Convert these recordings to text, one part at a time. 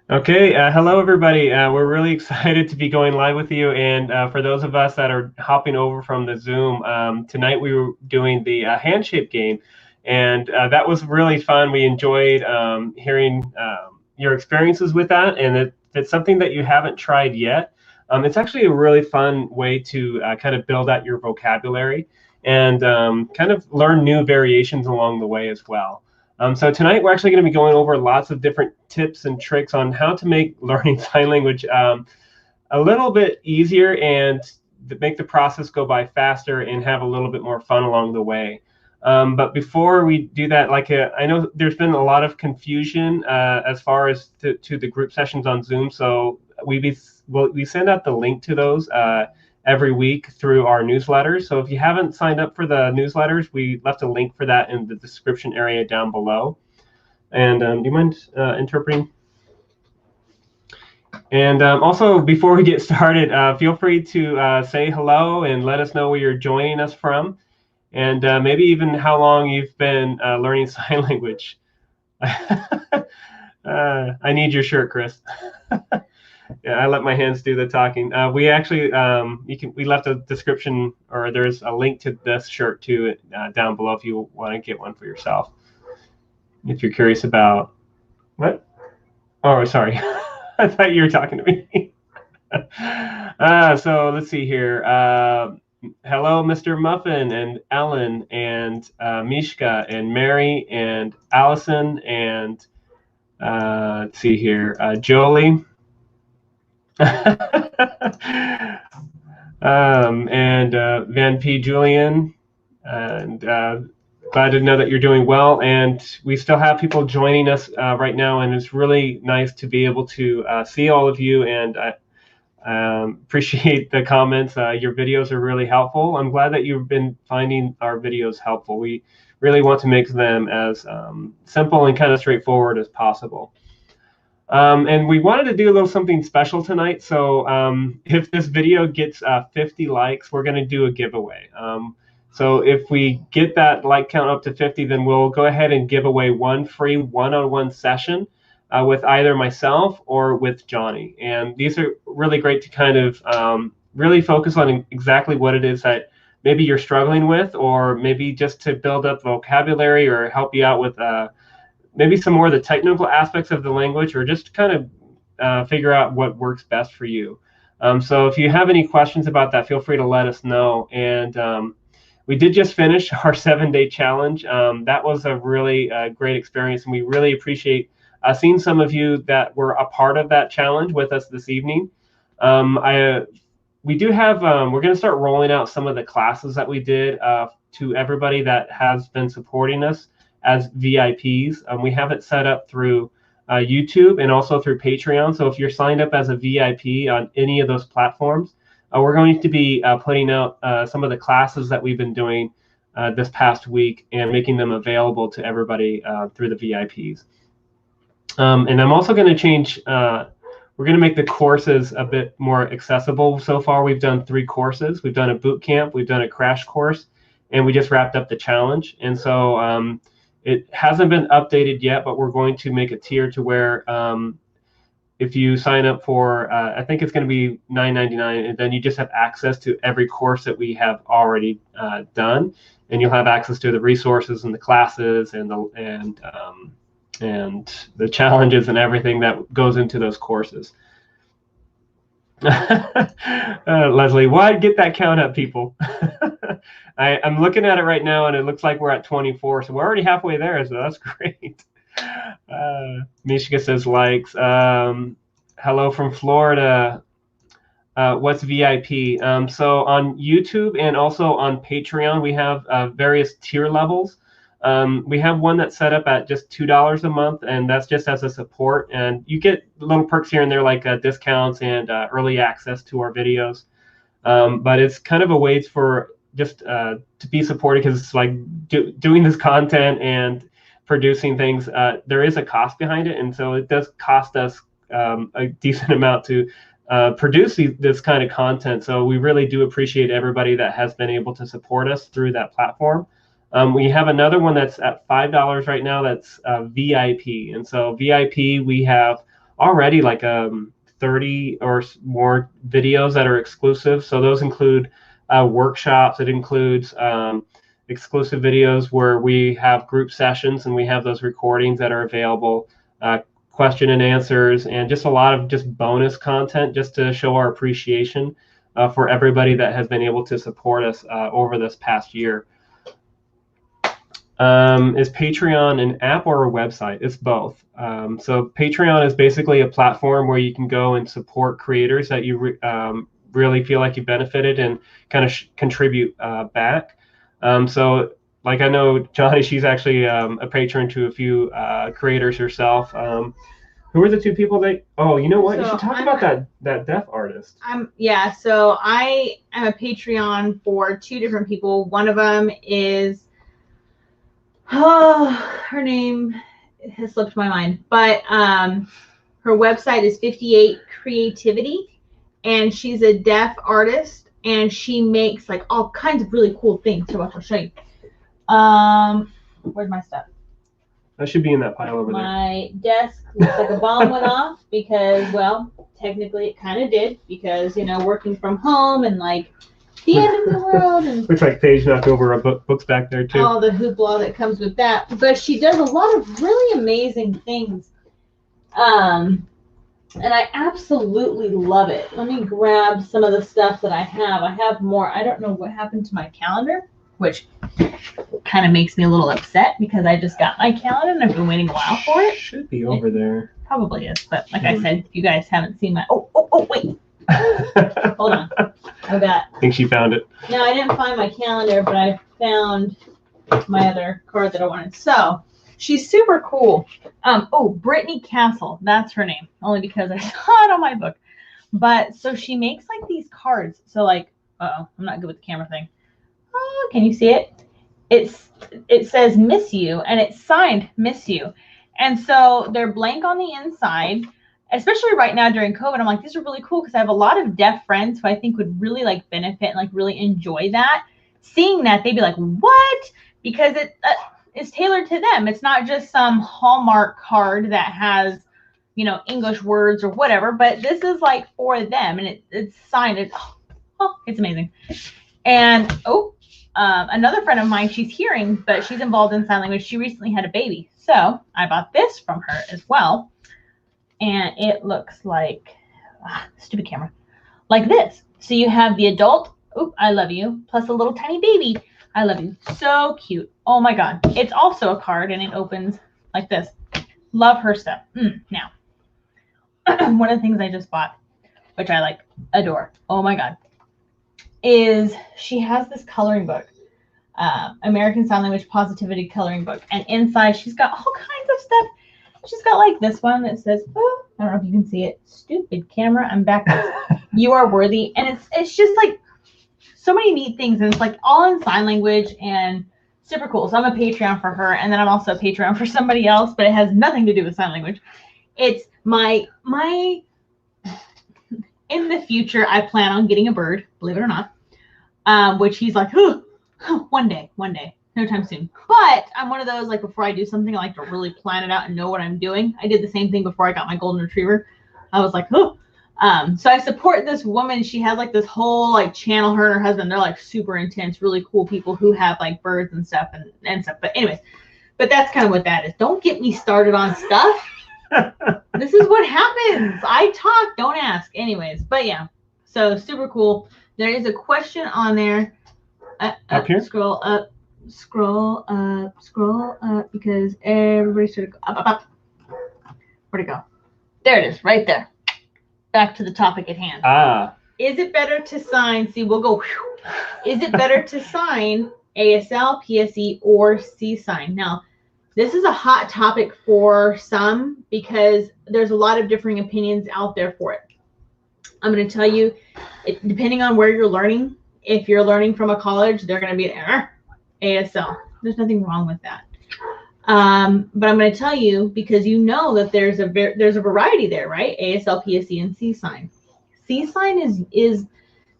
Okay, hello everybody. We're really excited to be going live with you. And for those of us that are hopping over from the Zoom, tonight we were doing the Handshape game, and that was really fun. We enjoyed hearing your experiences with that, and if it's something that you haven't tried yet, it's actually a really fun way to kind of build out your vocabulary and kind of learn new variations along the way as well. So tonight we're actually going to be going over lots of different tips and tricks on how to make learning sign language a little bit easier and make the process go by faster and have a little bit more fun along the way. But before we do that, I know there's been a lot of confusion as far as to the group sessions on Zoom. So we send out the link to those every week through our newsletters. So if you haven't signed up for the newsletters, we left a link for that in the description area down below. And do you mind interpreting? And also, before we get started, feel free to say hello and let us know where you're joining us from, and maybe even how long you've been learning sign language. I need your shirt, Chris. Yeah, I let my hands do the talking. We actually, we left a description, or there's a link to this shirt too down below if you want to get one for yourself. If you're curious about what? Oh, sorry. I thought you were talking to me. So let's see here. Hello, Mr. Muffin and Ellen and Mishka and Mary and Allison and let's see here, Jolie. And Van P. Julian, and glad to know that you're doing well. And we still have people joining us right now, and it's really nice to be able to see all of you. And I appreciate the comments. Your videos are really helpful. I'm glad that you've been finding our videos helpful. We really want to make them as simple and kind of straightforward as possible. And we wanted to do a little something special tonight. So if this video gets 50 likes, we're going to do a giveaway. So if we get that like count up to 50, then we'll go ahead and give away one free one-on-one session with either myself or with Johnny. And these are really great to kind of really focus on exactly what it is that maybe you're struggling with, or maybe just to build up vocabulary or help you out with maybe some more of the technical aspects of the language, or just kind of figure out what works best for you. So if you have any questions about that, feel free to let us know. And we did just finish our 7-day challenge. That was a really great experience, and we really appreciate seeing some of you that were a part of that challenge with us this evening. We do have, we're going to start rolling out some of the classes that we did to everybody that has been supporting us as VIPs. We have it set up through YouTube and also through Patreon. So if you're signed up as a VIP on any of those platforms, we're going to be putting out some of the classes that we've been doing this past week and making them available to everybody through the VIPs. And I'm also going to change, we're going to make the courses a bit more accessible. So far, we've done 3 courses. We've done a boot camp, we've done a crash course, and we just wrapped up the challenge. And so it hasn't been updated yet, but we're going to make a tier to where if you sign up for, I think it's going to be $9.99, and then you just have access to every course that we have already done, and you'll have access to the resources and the classes and the challenges and everything that goes into those courses. Leslie, why get that count up, people? I'm looking at it right now, and it looks like we're at 24, so we're already halfway there, so that's great. Mishka says likes. Hello from Florida. What's VIP? So on YouTube and also on Patreon, we have various tier levels. We have one that's set up at just $2 a month, and that's just as a support. And you get little perks here and there, like discounts and early access to our videos. But it's kind of a way for just to be supported, because it's like doing this content and producing things. There is a cost behind it, and so it does cost us a decent amount to produce this kind of content. So we really do appreciate everybody that has been able to support us through that platform. We have another one that's at $5 right now. That's VIP, and so VIP, we have already like 30 or more videos that are exclusive. So those include workshops. It includes exclusive videos where we have group sessions and we have those recordings that are available, question and answers, and just a lot of just bonus content just to show our appreciation for everybody that has been able to support us over this past year. Is Patreon an app or a website? It's both. So Patreon is basically a platform where you can go and support creators that you really feel like you benefited and kind of contribute back. So like I know Johnny, she's actually a patron to a few creators herself. Who are the two people that? Oh, you know what? So you should talk about that deaf artist. So I am a Patreon for two different people. One of them is her name has slipped my mind, but her website is 58 Creativity, and she's a deaf artist, and she makes like all kinds of really cool things. So I'll show you. Where's my stuff? That should be in that pile over there. My desk looks like a bomb went off because, well, technically it kind of did because, you know, working from home and like the end of the world. And looks like Paige knocked over a books back there too. All the hoopla that comes with that. But she does a lot of really amazing things. And I absolutely love it. Let me grab some of the stuff that I have. I have more. I don't know what happened to my calendar, which kind of makes me a little upset because I just got my calendar and I've been waiting a while for it. Should be over there. Probably is, but like I said, if you guys haven't seen my wait. Hold on. I think she found it. No, I didn't find my calendar, but I found my other card that I wanted. So she's super cool. Brittany Castle, that's her name, only because I saw it on my book. But so she makes like these cards. So like, I'm not good with the camera thing. Oh, can you see it? It says miss you, and it's signed miss you. And so they're blank on the inside, especially right now during COVID. I'm like, these are really cool because I have a lot of deaf friends who I think would really like benefit and like really enjoy that. Seeing that, they'd be like, what? Because it's tailored to them. It's not just some Hallmark card that has, you know, English words or whatever, but this is like for them, and it's signed. It's amazing. And another friend of mine, she's hearing, but she's involved in sign language. She recently had a baby. So I bought this from her as well. And it looks like, stupid camera, like this. So you have the adult, I love you, plus a little tiny baby, I love you. So cute. Oh my God. It's also a card, and it opens like this. Love her stuff. Now, one of the things I just bought, which I like, adore, oh my God, is she has this coloring book, American Sign Language Positivity Coloring Book. And inside she's got all kinds of stuff. She's got like this one that says, I don't know if you can see it. Stupid camera, I'm back. You are worthy. And it's just like so many neat things. And it's like all in sign language and super cool. So I'm a Patreon for her. And then I'm also a Patreon for somebody else, but it has nothing to do with sign language. It's my in the future, I plan on getting a bird, believe it or not. Which he's like, one day, no time soon. But I'm one of those, like, before I do something, I like to really plan it out and know what I'm doing. I did the same thing before I got my golden retriever. I was like, so I support this woman. She has like this whole like channel, her and her husband. They're like super intense, really cool people who have like birds and stuff and stuff. But anyways, but that's kind of what that is. Don't get me started on stuff. This is what happens. I talk, don't ask. Anyways, but yeah, so super cool. There is a question on there. Up here? Scroll up, because everybody should go up. Where'd it go? There it is, right there. Back to the topic at hand. Is it better to sign? See, we'll go. Is it better to sign ASL, PSE, or C sign? Now, this is a hot topic for some because there's a lot of differing opinions out there for it. I'm going to tell you, depending on where you're learning, if you're learning from a college, they're going to be ASL. There's nothing wrong with that. But I'm going to tell you, because you know that there's a variety there, right? ASL, PSE, and C sign. C sign is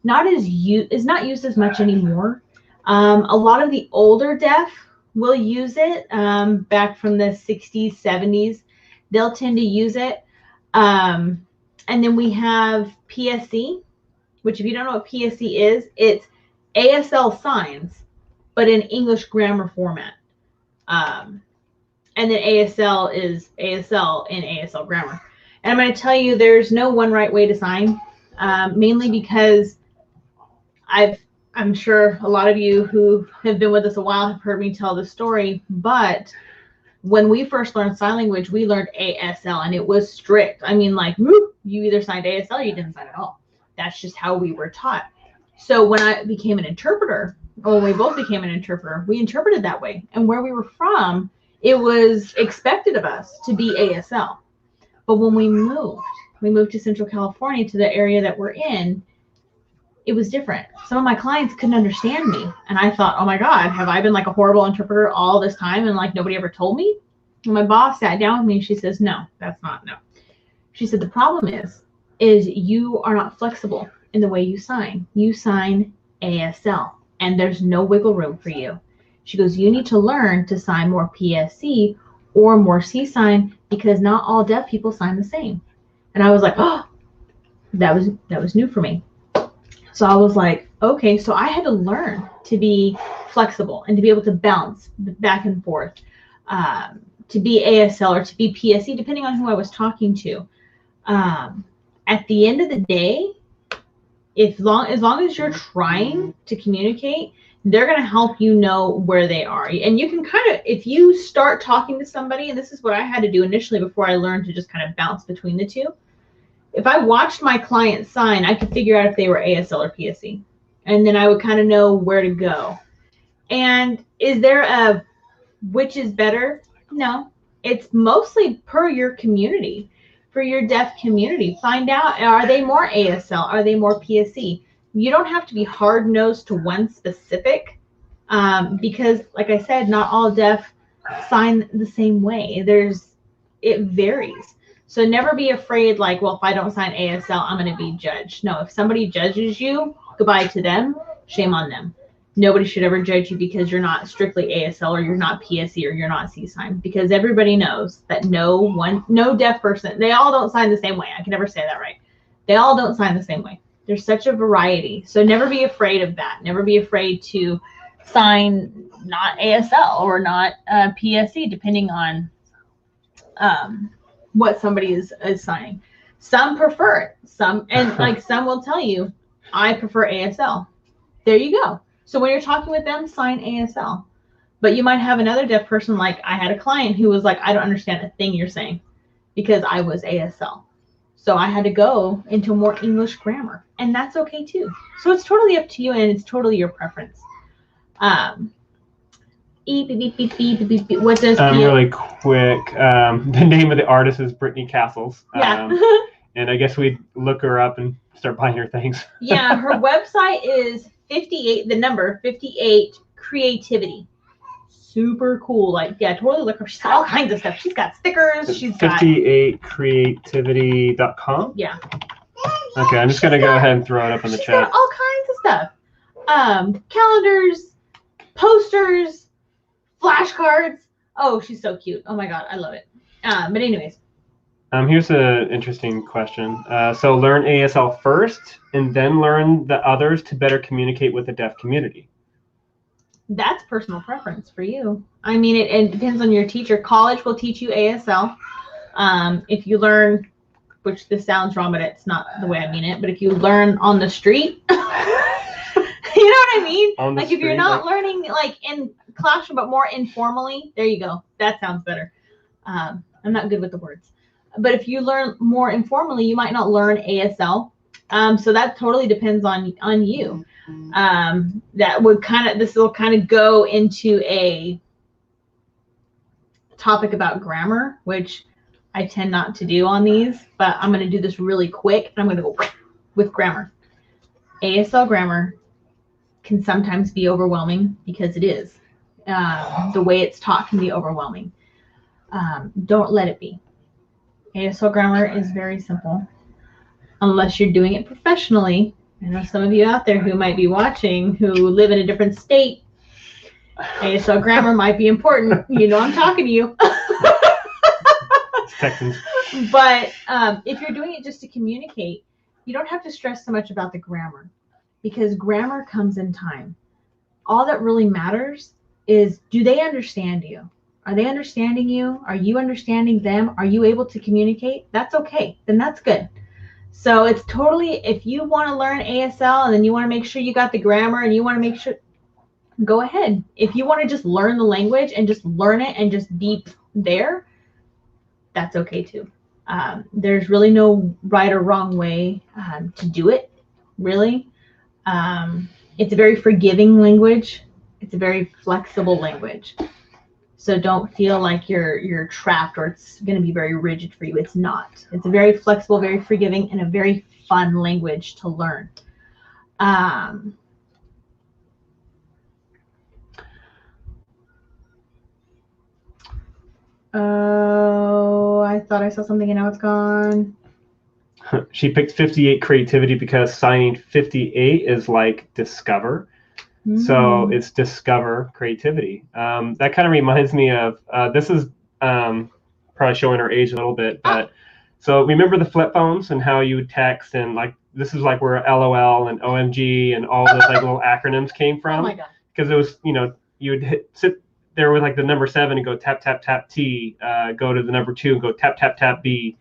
not used as much anymore. A lot of the older deaf will use it. Back from the 60s, 70s, they'll tend to use it. And then we have PSE, which if you don't know what PSE is, it's ASL signs, but in English grammar format. And then ASL is ASL in ASL grammar. And I'm going to tell you there's no one right way to sign, mainly because I'm sure a lot of you who have been with us a while have heard me tell this story, but when we first learned sign language, we learned ASL, and it was strict. I mean, like, you either signed ASL or you didn't sign at all. That's just how we were taught. So when I became an interpreter, or when we both became an interpreter, we interpreted that way. And where we were from, it was expected of us to be ASL. But when we moved to Central California, to the area that we're in, it was different. Some of my clients couldn't understand me. And I thought, oh my God, have I been like a horrible interpreter all this time and like nobody ever told me? And my boss sat down with me and she says, no, that's not no. She said, the problem is you are not flexible in the way you sign. You sign ASL and there's no wiggle room for you. She goes, you need to learn to sign more PSC or more C sign because not all deaf people sign the same. And I was like, oh, that was new for me. So I was like, okay, so I had to learn to be flexible and to be able to bounce back and forth, to be ASL or to be PSE, depending on who I was talking to. At the end of the day, as long as you're trying to communicate, they're going to help you know where they are. And you can kind of, if you start talking to somebody, and this is what I had to do initially before I learned to just kind of bounce between the two. If I watched my client sign, I could figure out if they were ASL or PSE. And then I would kind of know where to go. And is there a which is better? No. It's mostly per your community, for your deaf community. Find out, are they more ASL? Are they more PSE? You don't have to be hard-nosed to one specific because, like I said, not all deaf sign the same way. It varies. So never be afraid like, well, if I don't sign ASL, I'm going to be judged. No, if somebody judges you, goodbye to them, shame on them. Nobody should ever judge you because you're not strictly ASL or you're not PSE or you're not C-sign, because everybody knows that no deaf person, they all don't sign the same way. I can never say that right. They all don't sign the same way. There's such a variety. So never be afraid of that. Never be afraid to sign not ASL or not PSE, depending on what somebody is signing. Some prefer it. Some will tell you, I prefer ASL. There you go. So when you're talking with them, sign ASL. But you might have another deaf person, like I had a client who was like, I don't understand a thing you're saying because I was ASL. So I had to go into more English grammar, and that's okay too. So it's totally up to you, and it's totally your preference. What does really quick? The name of the artist is Brittany Castles. Yeah. And I guess we'd look her up and start buying her things. Yeah, her website is 58 Creativity. Super cool. Like, yeah, totally look her. She's got all kinds of stuff. She's got stickers. She's got 58creativity.com. Yeah. Okay, I'm just gonna go ahead and throw it up in the chat. She's got all kinds of stuff. Calendars, posters, flashcards. Oh, she's so cute. Oh my God, I love it. But anyways. Here's an interesting question. So learn ASL first and then learn the others to better communicate with the deaf community. That's personal preference for you. I mean, it depends on your teacher. College will teach you ASL. If you learn, which this sounds wrong, but it's not the way I mean it, but if you learn on the street, you know what I mean? Like if you're not learning like in classroom, but more informally, there you go. That sounds better. I'm not good with the words. But if you learn more informally, you might not learn ASL. So that totally depends on you. This will kind of go into a topic about grammar, which I tend not to do on these, but I'm going to do this really quick, and I'm going to go with grammar. ASL grammar can sometimes be overwhelming because it is. The way it's taught can be overwhelming. Don't let it be. ASL grammar is very simple, unless you're doing it professionally. I know some of you out there who might be watching who live in a different state. ASL grammar might be important. You know I'm talking to you. Texans. But if you're doing it just to communicate, you don't have to stress so much about the grammar, because grammar comes in time. All that really matters is, do they understand you? Are they understanding you? Are you understanding them? Are you able to communicate? That's okay. Then that's good. So it's totally, if you want to learn ASL and then you want to make sure you got the grammar and you want to make sure, go ahead. If you want to just learn the language and just learn it and just be there, that's okay too. There's really no right or wrong way to do it, really. It's a very forgiving language. It's a very flexible language. So don't feel like you're trapped or it's going to be very rigid for you. It's not. It's a very flexible, very forgiving, and a very fun language to learn. Oh, I thought I saw something and now it's gone. She picked 58 creativity because signing 58 is like discover. So it's discover creativity. That kind of reminds me of, this is probably showing our age a little bit, but so remember the flip phones and how you would text, and like this is like where LOL and OMG and all those like little acronyms came from. Oh my God. Because it was, you know, you would sit there with like the number 7 and go tap, tap, tap T, go to the number 2 and go tap, tap, tap B.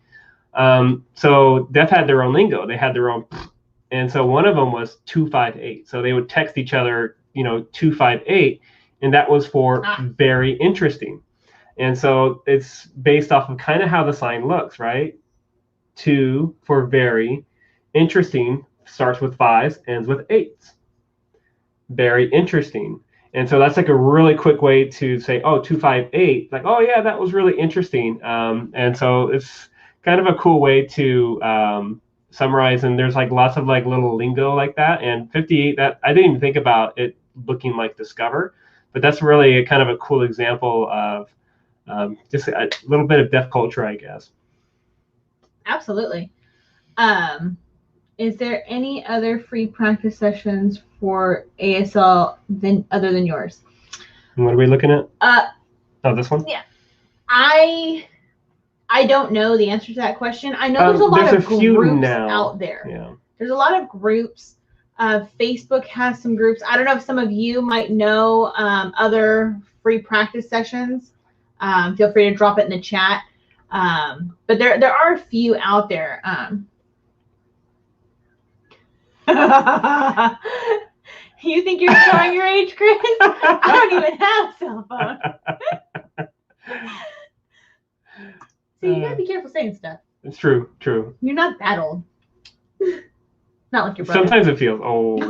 So Def had their own lingo. They had their own. And so one of them was 258. So they would text each other, you know, 258, and that was for very interesting. And so it's based off of kind of how the sign looks, right? 2 for very interesting, starts with 5s, ends with 8s. Very interesting. And so that's like a really quick way to say, oh, 258, like, oh yeah, that was really interesting. And so it's kind of a cool way to summarize, and there's like lots of like little lingo like that. And 58, that I didn't even think about it looking like discover, but that's really a kind of a cool example of just a little bit of deaf culture, I guess. Absolutely. Is there any other free practice sessions for ASL other than yours? And what are we looking at? Oh, this one? Yeah. I don't know the answer to that question. I know there's a lot of groups out there. Yeah. There's a lot of groups. Facebook has some groups. I don't know if some of you might know other free practice sessions. Feel free to drop it in the chat. But there are a few out there. You think you're showing your age, Chris? I don't even have a cell phone. So you gotta be careful saying stuff. It's true. You're not that old. Not like your brother. Sometimes it feels old.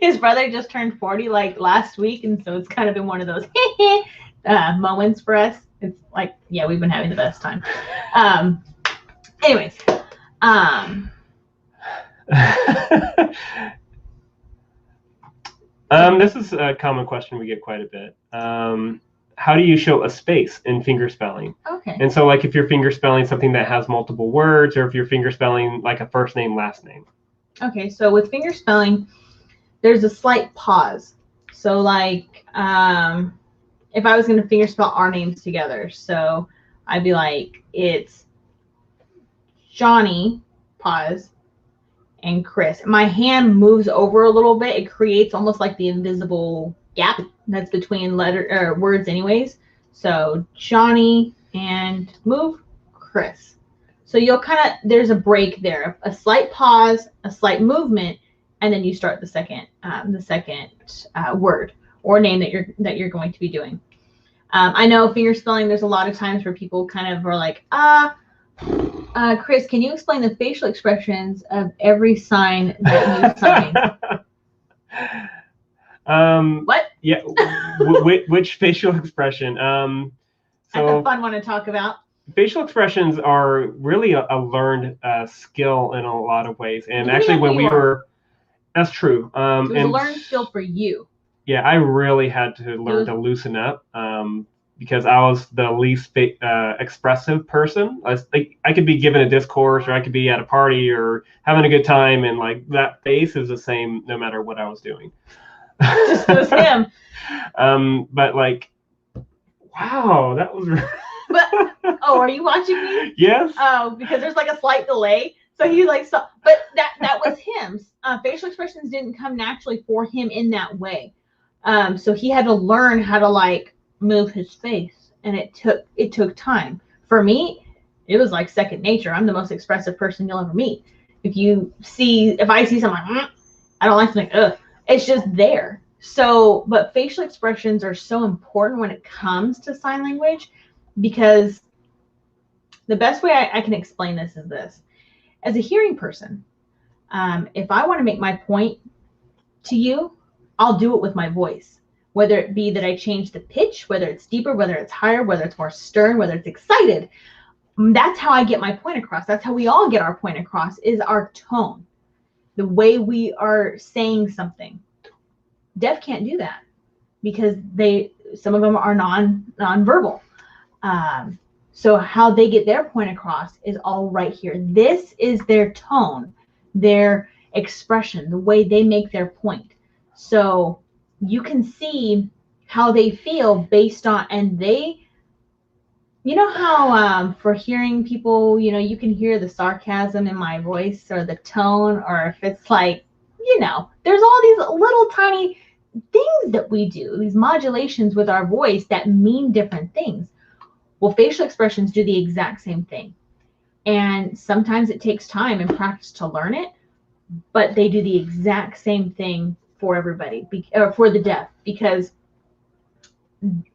His brother just turned 40 like last week, and so it's kind of been one of those moments for us. It's like, yeah, we've been having the best time. Anyways, this is a common question we get quite a bit. How do you show a space in fingerspelling? Okay. And so like if you're fingerspelling something that has multiple words, or if you're fingerspelling like a first name, last name. Okay, so with fingerspelling, there's a slight pause. So like if I was going to fingerspell our names together, so I'd be like, it's Johnny, pause, and Chris. My hand moves over a little bit. It creates almost like the invisible gap that's between words anyways. So Johnny and move, Chris. So you'll kind of, there's a break there, a slight pause, a slight movement, and then you start the second word or name that you're going to be doing. I know fingerspelling, there's a lot of times where people kind of are like, Chris, can you explain the facial expressions of every sign that you sign? What? Yeah. Which facial expression? That's a fun one to talk about. Facial expressions are really a learned skill in a lot of ways. And actually, when we were, that's true. It was a learned skill for you. Yeah, I really had to learn to loosen up because I was the least expressive person. I could be given a discourse, or I could be at a party or having a good time, and like that face is the same no matter what I was doing. Just was him. But like, wow, that was. But Oh, are you watching me? Yes. Oh, because there's like a slight delay. So he like saw, but that was him. Facial expressions didn't come naturally for him in that way. So he had to learn how to like move his face, and it took time. For me, it was like second nature. I'm the most expressive person you'll ever meet. If I see something, I don't like something, ugh. It's just there. So, but facial expressions are so important when it comes to sign language, because the best way I can explain this is this. As a hearing person, if I want to make my point to you, I'll do it with my voice. Whether it be that I change the pitch, whether it's deeper, whether it's higher, whether it's more stern, whether it's excited. That's how I get my point across. That's how we all get our point across, is our tone, the way we are saying something. Deaf can't do that because some of them are non-verbal. So how they get their point across is all right here. This is their tone, their expression, the way they make their point. So you can see how they feel based on, and you know how for hearing people, you can hear the sarcasm in my voice or the tone, or if it's like, there's all these little tiny things that we do, these modulations with our voice that mean different things. Well, facial expressions do the exact same thing. And sometimes it takes time and practice to learn it, but they do the exact same thing for everybody, for the deaf, because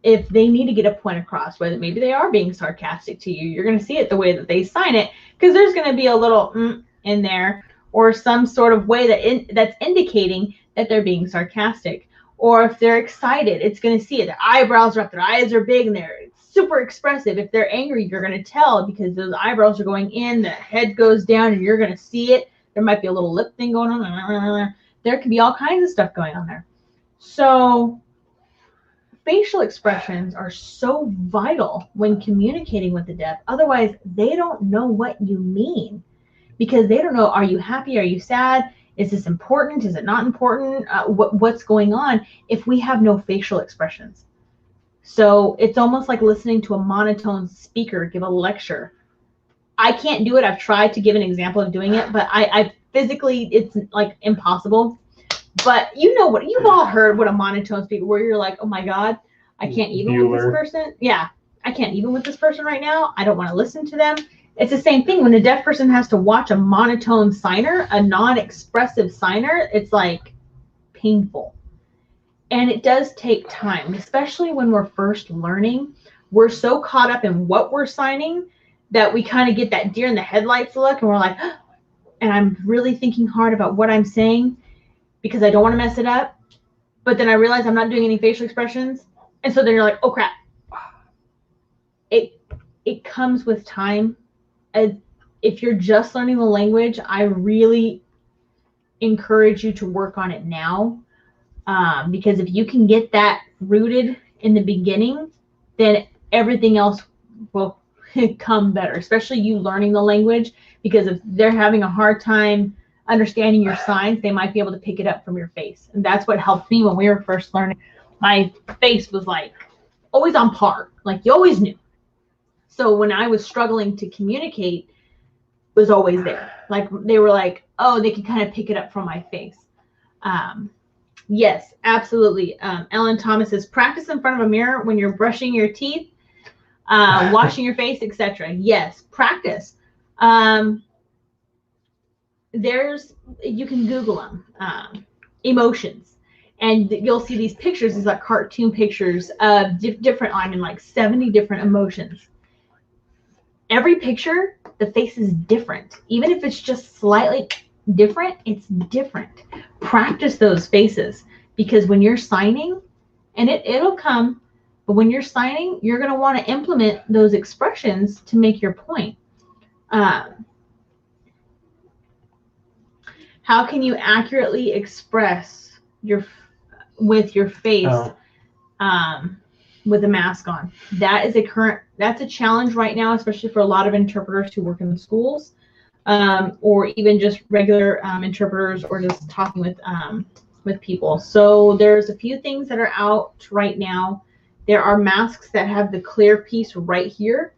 if they need to get a point across, whether maybe they are being sarcastic to you, you're going to see it the way that they sign it, because there's going to be a little in there, or some sort of way that's indicating that they're being sarcastic. Or if they're excited, it's going to see it. Their eyebrows are up, their eyes are big, and they're super expressive. If they're angry, you're going to tell, because those eyebrows are going in, the head goes down, and you're going to see it. There might be a little lip thing going on. There can be all kinds of stuff going on there. So facial expressions are so vital when communicating with the deaf. Otherwise, they don't know what you mean, because they don't know, are you happy? Are you sad? Is this important? Is it not important? What's going on if we have no facial expressions? So it's almost like listening to a monotone speaker give a lecture. I can't do it. I've tried to give an example of doing it, but I physically, it's like impossible. But you've all heard what a monotone speaker, where you're like, oh my God, I can't even with this person. Yeah, I can't even with this person right now. I don't want to listen to them. It's the same thing when a deaf person has to watch a monotone signer, a non-expressive signer. It's like painful. And it does take time, especially when we're first learning. We're so caught up in what we're signing that we kind of get that deer in the headlights look, and we're like, and I'm really thinking hard about what I'm saying because I don't want to mess it up. But then I realize I'm not doing any facial expressions. And so then you're like, oh crap. It comes with time. If you're just learning the language, I really encourage you to work on it now. Because if you can get that rooted in the beginning, then everything else will come better, especially you learning the language, because if they're having a hard time understanding your signs, they might be able to pick it up from your face. And that's what helped me when we were first learning. My face was like always on par, like you always knew. So when I was struggling to communicate, it was always there. Like they were like, oh, they could kind of pick it up from my face. Yes, absolutely. Ellen Thomas says, practice in front of a mirror when you're brushing your teeth, washing your face, etc. Yes, practice. You can Google them, emotions, and you'll see these pictures, these like cartoon pictures of different, like 70 different emotions. Every picture, the face is different. Even if it's just slightly different, it's different. Practice those faces, because when you're signing, and it'll come, but when you're signing, you're going to want to implement those expressions to make your point. How can you accurately express with your face with a mask on? That's a challenge right now, especially for a lot of interpreters who work in the schools, or even just regular interpreters, or just talking with people. So there's a few things that are out right now. There are masks that have the clear piece right here.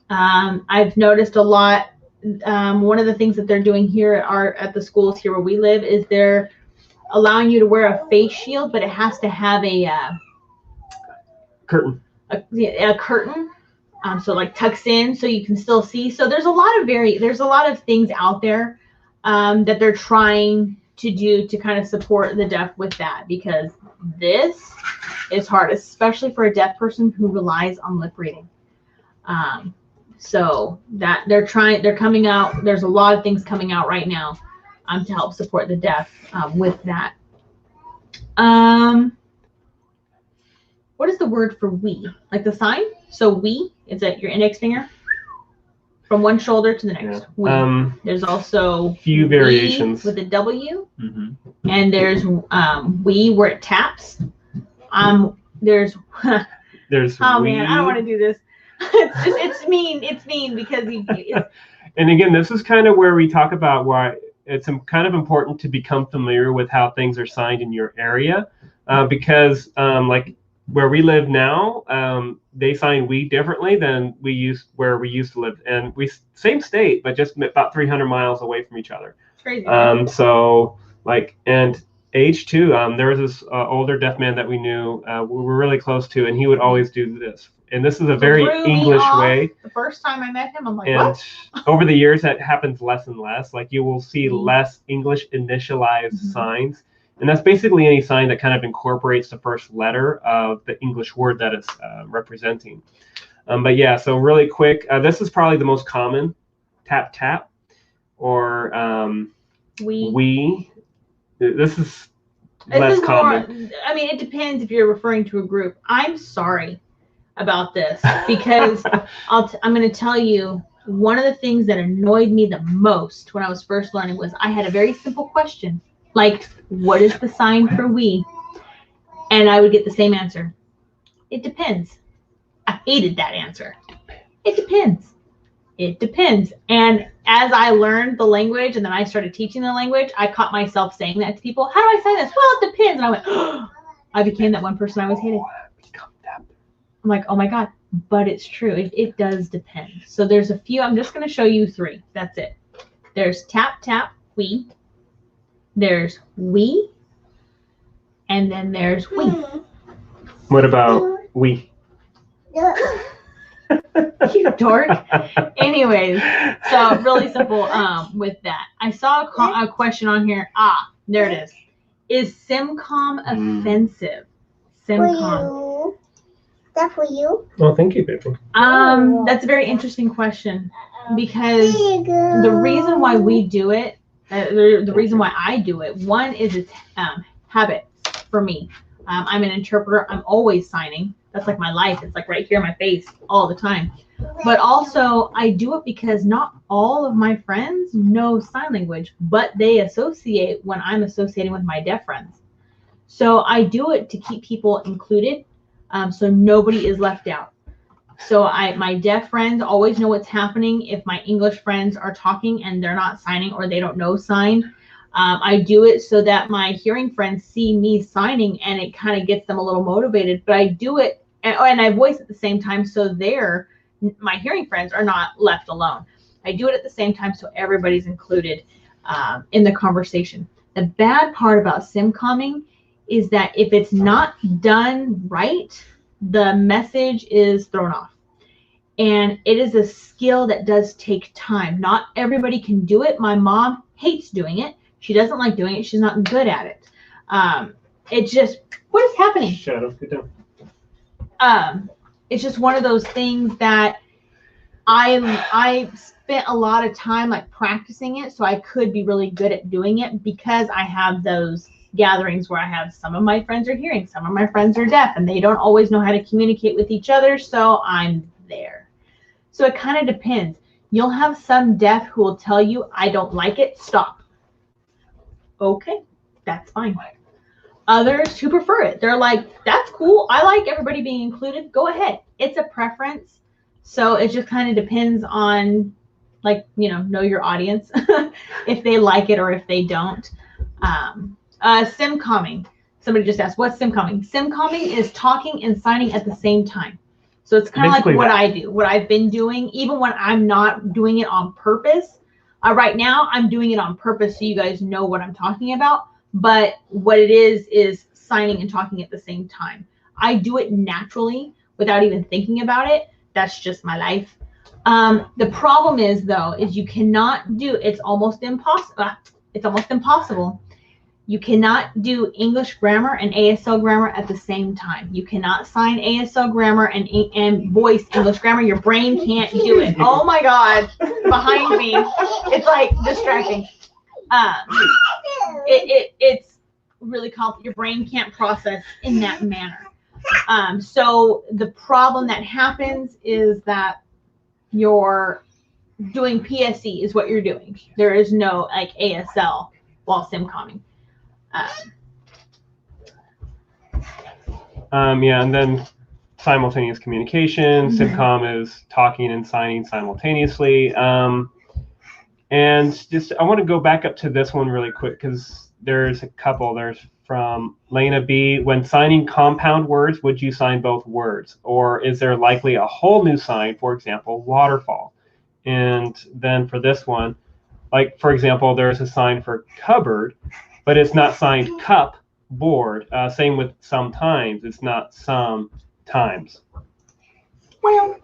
I've noticed a lot. One of the things that they're doing here at the schools here where we live is they're allowing you to wear a face shield, but it has to have a curtain. A curtain, so like tucks in so you can still see. So there's a lot of things out there that they're trying to do to kind of support the deaf with that, because this is hard, especially for a deaf person who relies on lip reading. So that they're coming out. There's a lot of things coming out right now to help support the deaf with that. What is the word for we? Like the sign? So we, is it your index finger? From one shoulder to the next. Yeah. We. There's also few variations with a W. Mm-hmm. And there's we where it taps. There's there's oh we. man, I don't want to do this. It's mean because and again, this is kind of where we talk about why it's kind of important to become familiar with how things are signed in your area, because like where we live now, they sign we differently than where we used to live, and we same state but just about 300 miles away from each other. Crazy. So like, and age too, there was this older deaf man that we knew, we were really close to, and he would always do this. And this is a very English way. The first time I met him, I'm like, and what? Over the years, that happens less and less. Like you will see less English initialized signs. And that's basically any sign that kind of incorporates the first letter of the English word that it's representing. But yeah, so really quick, this is probably the most common, tap, tap, or we. This is less common. I mean, it depends if you're referring to a group. I'm sorry about this because I'm going to tell you, one of the things that annoyed me the most when I was first learning was I had a very simple question, like, what is the sign for we? And I would get the same answer. It depends. I hated that answer. It depends. It depends. And as I learned the language and then I started teaching the language, I caught myself saying that to people. How do I say this? Well, it depends. And I went, oh, I became that one person I always hated. I'm like, oh my God, but it's true. It does depend. So there's a few. I'm just going to show you 3. That's it. There's tap, tap, we. There's we. And then there's we. What about we? You dork. Anyways, so really simple with that. I saw a question on here. There it is. Is SimCom offensive? SimCom. That for you? Oh, thank you, baby. That's a very interesting question because the reason why we do it, the reason why I do it, one is it's habit for me. I'm an interpreter. I'm always signing. That's like my life. It's like right here in my face all the time. But also I do it because not all of my friends know sign language, but they associate when I'm associating with my deaf friends. So I do it to keep people included, so nobody is left out. So my deaf friends always know what's happening. If my English friends are talking and they're not signing or they don't know sign, I do it so that my hearing friends see me signing and it kind of gets them a little motivated. But I do it and I voice at the same time so my hearing friends are not left alone. I do it at the same time so everybody's included in the conversation. The bad part about SimComming is that if it's not done right, the message is thrown off. And it is a skill that does take time. Not everybody can do it. My mom hates doing it. She doesn't like doing it. She's not good at it. It's just, what is happening? Shadow, good down. It's just one of those things that I spent a lot of time like practicing it so I could be really good at doing it because I have those gatherings where I have some of my friends are hearing, some of my friends are deaf, and they don't always know how to communicate with each other, so I'm there. So it kind of depends. You'll have some deaf who will tell you, I don't like it, stop. Okay, that's fine. Others who prefer it, they're like, that's cool, I like everybody being included, go ahead. It's a preference, so it just kind of depends on, like, know your audience, if they like it or if they don't. SimComming. Somebody just asked, what's SimComming? SimComming is talking and signing at the same time. So it's kind of like Basically what that. I do, what I've been doing, even when I'm not doing it on purpose. Right now, I'm doing it on purpose so you guys know what I'm talking about. But what it is signing and talking at the same time. I do it naturally without even thinking about it. That's just my life. The problem is, though, is you cannot do, it's almost impossible. You cannot do English grammar and ASL grammar at the same time. You cannot sign ASL grammar and voice English grammar. Your brain can't do it. Oh my God, behind me, it's like distracting. It's really complicated. Your brain can't process in that manner. So the problem that happens is that you're doing PSE is what you're doing. There is no like ASL while simcomming. Yeah, and then simultaneous communication. Simcom is talking and signing simultaneously. And just I want to go back up to this one really quick because there's a couple. There's from Lena B. When signing compound words, would you sign both words? Or is there likely a whole new sign, for example, waterfall? And then for this one, like, for example, there's a sign for cupboard, but it's not signed cup, board. Same with sometimes. It's not sometimes. Well.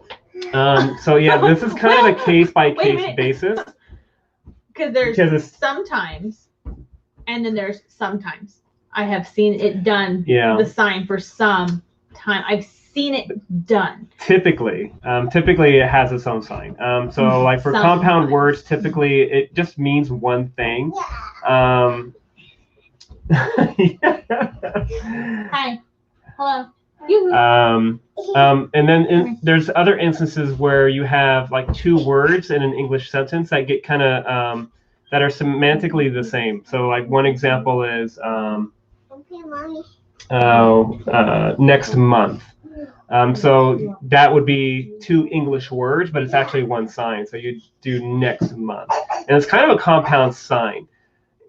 So, yeah, this is kind of a case-by-case basis. Because there's sometimes, and then there's sometimes. I have seen it done, the sign for some time. I've seen it done. Typically it has its own sign. So like for compound words, typically it just means one thing. Hi. Hello. And then there's other instances where you have like two words in an English sentence that get kind of that are semantically the same. So like one example is next month. So that would be two English words, but it's actually one sign. So you do next month, and it's kind of a compound sign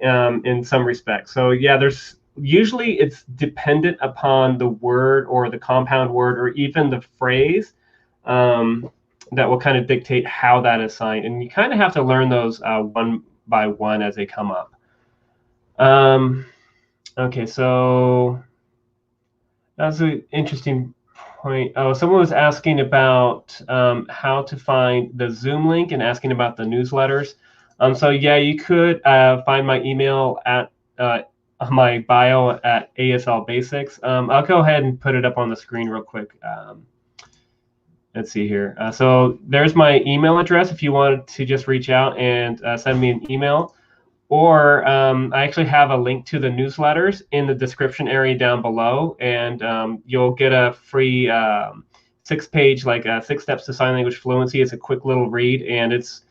in some respects. So yeah, usually it's dependent upon the word or the compound word or even the phrase that will kind of dictate how that is signed, and you kind of have to learn those one by one as they come up. Okay, so that's an interesting point. Oh, someone was asking about how to find the Zoom link and asking about the newsletters. So yeah, you could find my email at my bio at ASL Basics. I'll go ahead and put it up on the screen real quick. Let's see here. So there's my email address if you wanted to just reach out and send me an email. Or I actually have a link to the newsletters in the description area down below, and you'll get a free 6-page, like 6 Steps to Sign Language Fluency. It's a quick little read, and it's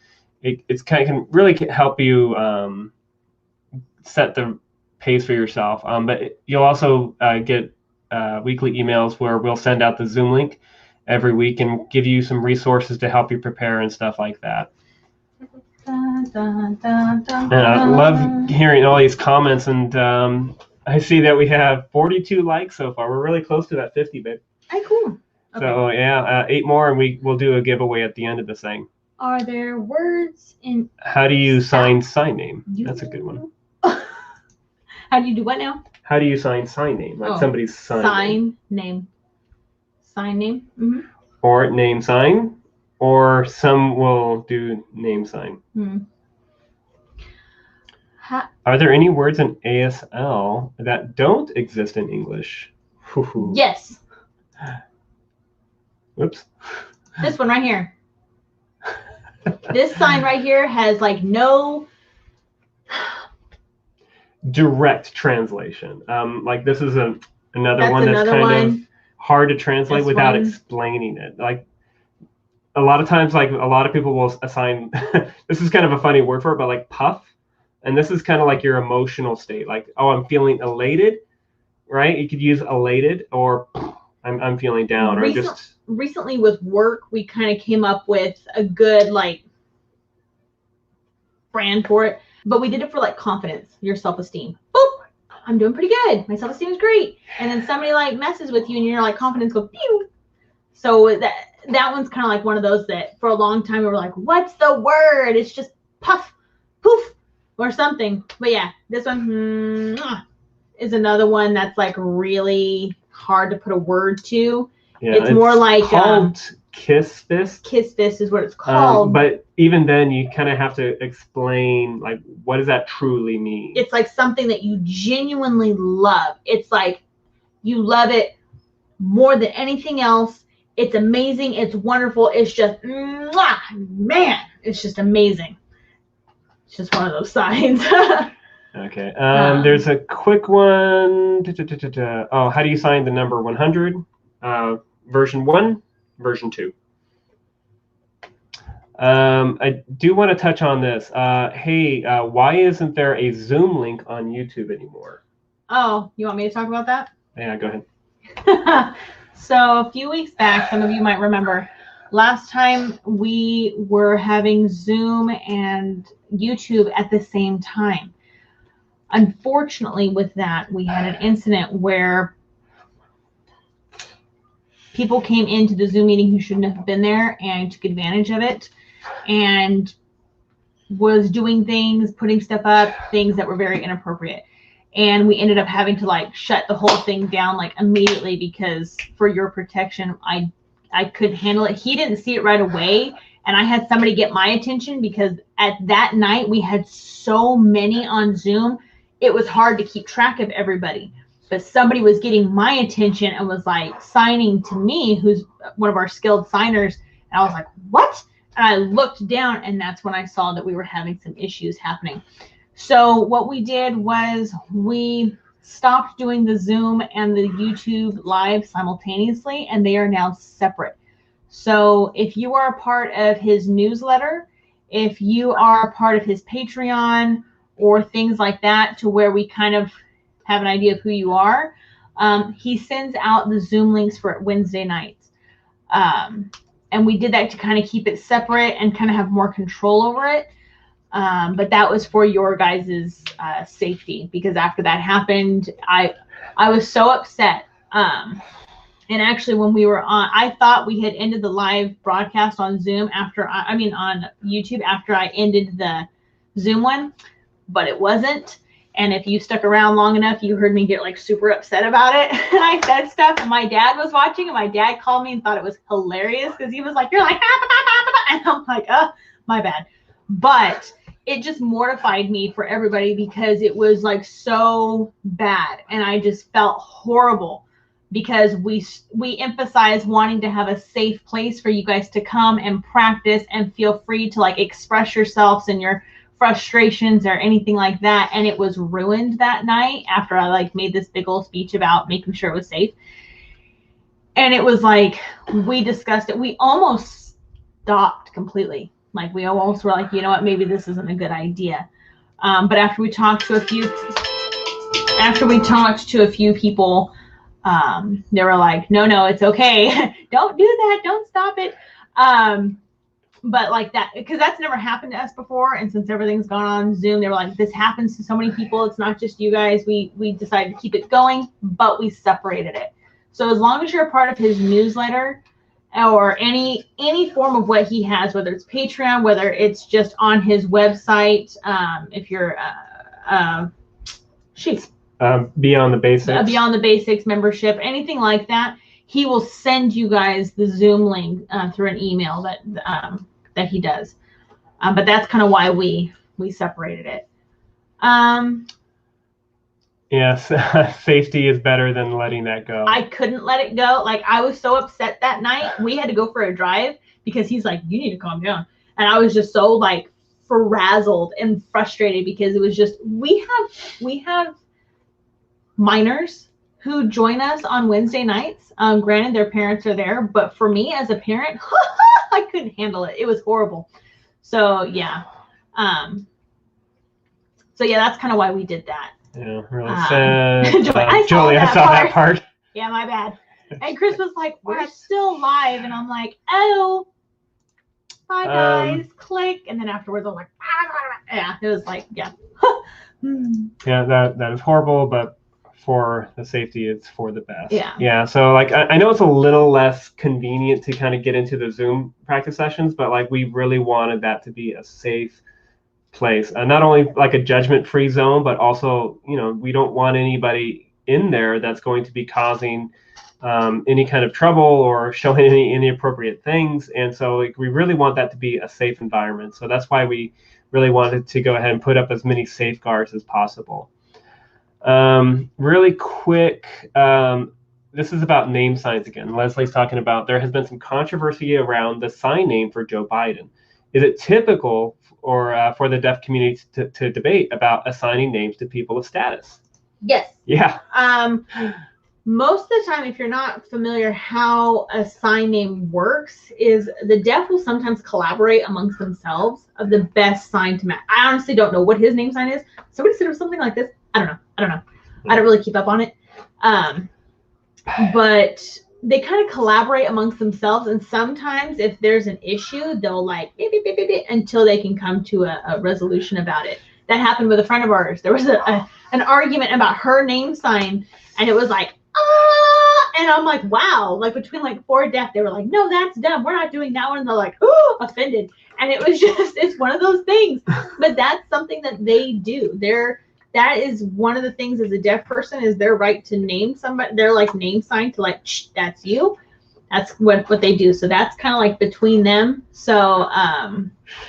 kind of can really help you set the pace for yourself. But you'll also get weekly emails where we'll send out the Zoom link every week and give you some resources to help you prepare and stuff like that. And I love hearing all these comments, and I see that we have 42 likes so far. We're really close to that 50 bit. Hey, cool. Okay. So yeah, 8 more, and we'll do a giveaway at the end of the thing. Are there words in? How do you sign sign name? That's a good one. How do you do what now? How do you sign sign name? Like somebody's sign name. Sign name. Mm-hmm. Or name sign. Or some will do name sign. Are there any words in ASL that don't exist in English? Yes. Whoops. This one right here. This sign right here has like no direct translation. Like this is another one that's kind of hard to translate without explaining it. Like a lot of times, like a lot of people will assign, this is kind of a funny word for it, but like puff. And this is kind of like your emotional state. Like, oh, I'm feeling elated, right? You could use elated, or I'm feeling down, or just. Recently with work, we kind of came up with a good like brand for it, but we did it for like confidence, your self-esteem. Boop, I'm doing pretty good. My self-esteem is great. And then somebody like messes with you and your like confidence goes pew. So that one's kind of like one of those that for a long time we were like, what's the word? It's just puff, poof, or something. But yeah, this one is another one that's like really hard to put a word to. Yeah, it's more like called Kiss Fist. Kiss Fist is what it's called. But even then, you kind of have to explain, like, what does that truly mean? It's like something that you genuinely love. It's like you love it more than anything else. It's amazing. It's wonderful. It's just, man, it's just amazing. It's just one of those signs. Okay. There's a quick one. Oh, how do you sign the number 100? Version 1, version 2. I do want to touch on this. Hey, why isn't there a Zoom link on YouTube anymore? Oh, you want me to talk about that? Yeah, go ahead. So a few weeks back, some of you might remember, last time we were having Zoom and YouTube at the same time. Unfortunately, with that, we had an incident where people came into the Zoom meeting who shouldn't have been there and took advantage of it and was doing things, putting stuff up, things that were very inappropriate. And we ended up having to like shut the whole thing down like immediately because for your protection, I couldn't handle it. He didn't see it right away. And I had somebody get my attention because at that night we had so many on Zoom. It was hard to keep track of everybody. But somebody was getting my attention and was like signing to me, who's one of our skilled signers. And I was like, what? And I looked down and that's when I saw that we were having some issues happening. So what we did was we stopped doing the Zoom and the YouTube live simultaneously, and they are now separate. So if you are a part of his newsletter, if you are a part of his Patreon or things like that to where we kind of have an idea of who you are, he sends out the Zoom links for Wednesday nights. And we did that to kind of keep it separate and kind of have more control over it. But that was for your guys' safety, because after that happened, I was so upset. And actually when we were on, I thought we had ended the live broadcast on Zoom on YouTube after I ended the Zoom one, but it wasn't. And if you stuck around long enough, you heard me get like super upset about it. And I said stuff and my dad was watching and my dad called me and thought it was hilarious because he was like, you're like, and I'm like, oh, my bad. But it just mortified me for everybody because it was like so bad. And I just felt horrible because we emphasize wanting to have a safe place for you guys to come and practice and feel free to like express yourselves and your frustrations or anything like that. And it was ruined that night after I like made this big old speech about making sure it was safe. And it was like, we discussed it. We almost stopped completely. Like we almost were like, you know what, maybe this isn't a good idea. But after we talked to a few people, they were like, no, it's okay. Don't do that. Don't stop it. But like that, because that's never happened to us before. And since everything's gone on Zoom, they were like, this happens to so many people. It's not just you guys. We decided to keep it going, but we separated it. So as long as you're a part of his newsletter or any form of what he has, whether it's Patreon, whether it's just on his website, if you're Beyond the Basics. Beyond the Basics membership, anything like that, he will send you guys the Zoom link through an email that he does. But that's kind of why we separated it. Yes, safety is better than letting that go. I couldn't let it go. Like I was so upset that night. We had to go for a drive because he's like, you need to calm down. And I was just so like frazzled and frustrated because it was just, we have minors who join us on Wednesday nights. Granted, their parents are there, but for me as a parent, I couldn't handle it. It was horrible. So yeah. That's kind of why we did that. Yeah, really sad. Joey, I saw that part. Yeah, my bad. And Chris was like, we're still live. And I'm like, oh, bye guys, click. And then afterwards I'm like, yeah, it was like, yeah. Yeah, that is horrible, but for the safety, it's for the best. Yeah. Yeah. So like I know it's a little less convenient to kind of get into the Zoom practice sessions, but like we really wanted that to be a safe place, not only like a judgment-free zone, but also, you know, we don't want anybody in there that's going to be causing any kind of trouble or showing any inappropriate things. And so like, we really want that to be a safe environment. So that's why we really wanted to go ahead and put up as many safeguards as possible. Really quick, this is about name signs again. Leslie's talking about there has been some controversy around the sign name for Joe Biden. Is it typical or for the deaf community to debate about assigning names to people of status? Yes. Yeah. Most of the time, if you're not familiar how a sign name works, is the deaf will sometimes collaborate amongst themselves of the best sign to match. I honestly don't know what his name sign is. Somebody said it was something like this. I don't know. I don't really keep up on it. But they kind of collaborate amongst themselves, and sometimes if there's an issue, they'll like beep, beep, beep, beep, beep, until they can come to a resolution about it. That happened with a friend of ours. There was an argument about her name sign, and it was like, and I'm like, wow, like between like 4 deaf, they were like, no, that's dumb, we're not doing that one, and they're like, oh, offended. And it was just, it's one of those things. But that's something that they do. That is one of the things as a deaf person is their right to name somebody, their like name sign to like, shh, that's you. That's what they do. So that's kind of like between them. So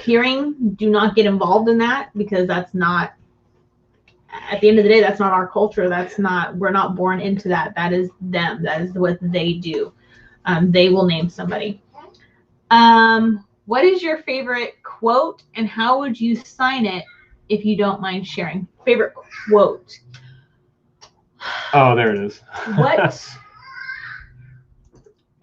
hearing, do not get involved in that, because that's not, at the end of the day, that's not our culture. That's not, we're not born into that. That is them. That is what they do. They will name somebody. What is your favorite quote, and how would you sign it if you don't mind sharing? Favorite quote. Oh, there it is. What?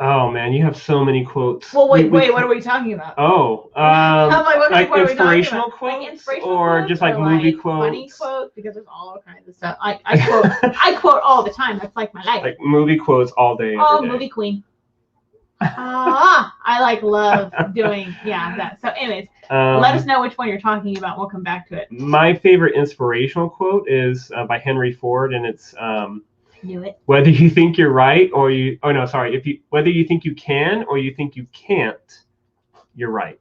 Oh man, you have so many quotes. Well, wait, what are we talking about? Oh, like inspirational quotes, like inspirational or quotes, just like or movie like quotes. Funny quotes, because there's all kinds of stuff. I quote all the time. That's like my life. Like movie quotes all day. Oh, every day. movie queen. I like love doing that. So anyways, let us know which one you're talking about. We'll come back to it. My favorite inspirational quote is by Henry Ford, and it's Knew it. whether you think you're right or whether you think you can or you think you can't, you're right.